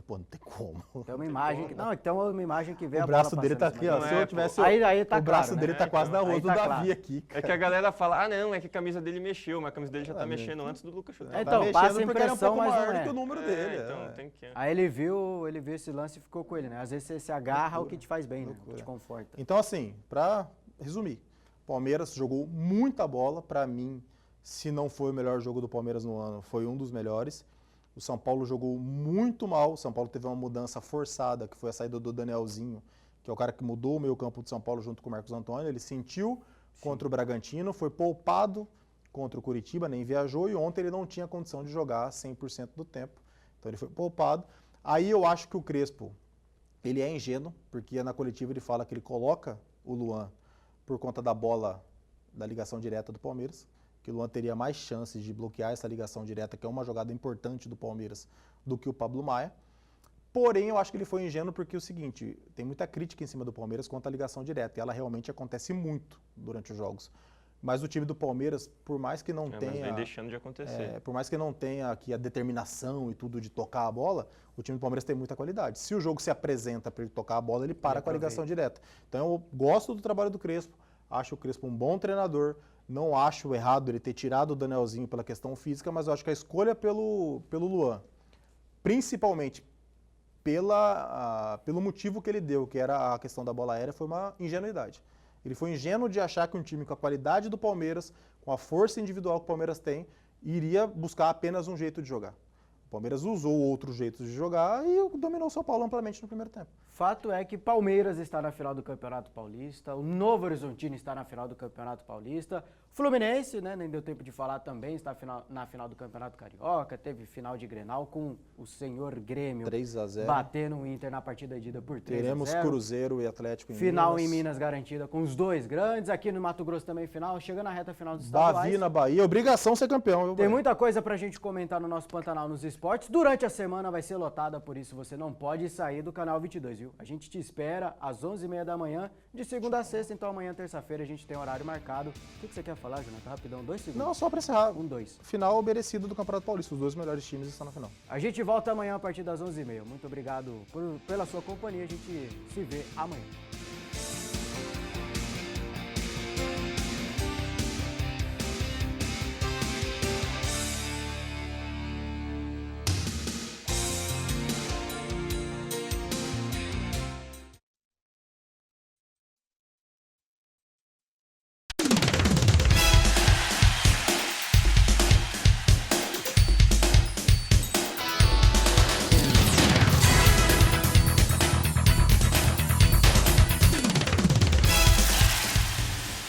Pô, não tem como. Tem uma imagem que... Não, tem uma imagem que vê a bola. O braço dele tá aqui, ó. Se eu tivesse... Aí tá o braço dele tá quase na rua do Davi aqui. É que a galera fala, não, é que a camisa dele mexeu, mas a camisa dele já tá mexendo antes do Lucas chutar. Então, passa a impressão, mas não é. Que o número dele. Então, tem que... Aí ele viu esse lance e ficou com ele, né? Às vezes você se agarra ao que te faz bem, né? O que te conforta. Então, assim, pra resumir, Palmeiras jogou muita bola. Pra mim, se não foi o melhor jogo do Palmeiras no ano, foi um dos melhores. O São Paulo jogou muito mal. O São Paulo teve uma mudança forçada, que foi a saída do Danielzinho, que é o cara que mudou o meio campo de São Paulo junto com o Marcos Antônio. Ele sentiu contra o Bragantino, foi poupado contra o Curitiba, nem viajou, e ontem ele não tinha condição de jogar 100% do tempo. Então ele foi poupado. Aí eu acho que o Crespo, ele é ingênuo, porque na coletiva ele fala que ele coloca o Luan por conta da bola da ligação direta do Palmeiras, que o Luan teria mais chances de bloquear essa ligação direta, que é uma jogada importante do Palmeiras, do que o Pablo Maia. Porém, eu acho que ele foi ingênuo porque é o seguinte, tem muita crítica em cima do Palmeiras quanto à ligação direta, e ela realmente acontece muito durante os jogos. Mas o time do Palmeiras, por mais que não tenha... Mas vem deixando de acontecer. Por mais que não tenha aqui a determinação e tudo de tocar a bola, o time do Palmeiras tem muita qualidade. Se o jogo se apresenta para ele tocar a bola, ele para com a ligação direta. Então eu gosto do trabalho do Crespo, acho o Crespo um bom treinador, não acho errado ele ter tirado o Danielzinho pela questão física, mas eu acho que a escolha pelo Luan, principalmente pelo motivo que ele deu, que era a questão da bola aérea, foi uma ingenuidade. Ele foi ingênuo de achar que um time com a qualidade do Palmeiras, com a força individual que o Palmeiras tem, iria buscar apenas um jeito de jogar. O Palmeiras usou outros jeitos de jogar e dominou o São Paulo amplamente no primeiro tempo. Fato é que Palmeiras está na final do Campeonato Paulista, o Novo Horizontino está na final do Campeonato Paulista, Fluminense, né, nem deu tempo de falar também, está na final do Campeonato Carioca, teve final de Grenal com o senhor Grêmio 3-0. Batendo o Inter na partida de ida por 3-0. Teremos Cruzeiro e Atlético em final Minas. Em Minas garantida com os dois grandes, aqui no Mato Grosso também final, chega na reta final dos estaduais. Bavi na Bahia, obrigação ser campeão. Viu, Tem muita coisa pra gente comentar no nosso Pantanal nos Esportes. Durante a semana vai ser lotada, por isso você não pode sair do canal 22, viu? A gente te espera às 11h30 da manhã, de segunda a sexta, então amanhã, terça-feira, a gente tem horário marcado. O que você quer falar, Jonathan? Rapidão, 2 segundos. Não, só pra encerrar. 2. Final merecida do Campeonato Paulista, os dois melhores times estão na final. A gente volta amanhã a partir das 11h30. Muito obrigado pela sua companhia, a gente se vê amanhã.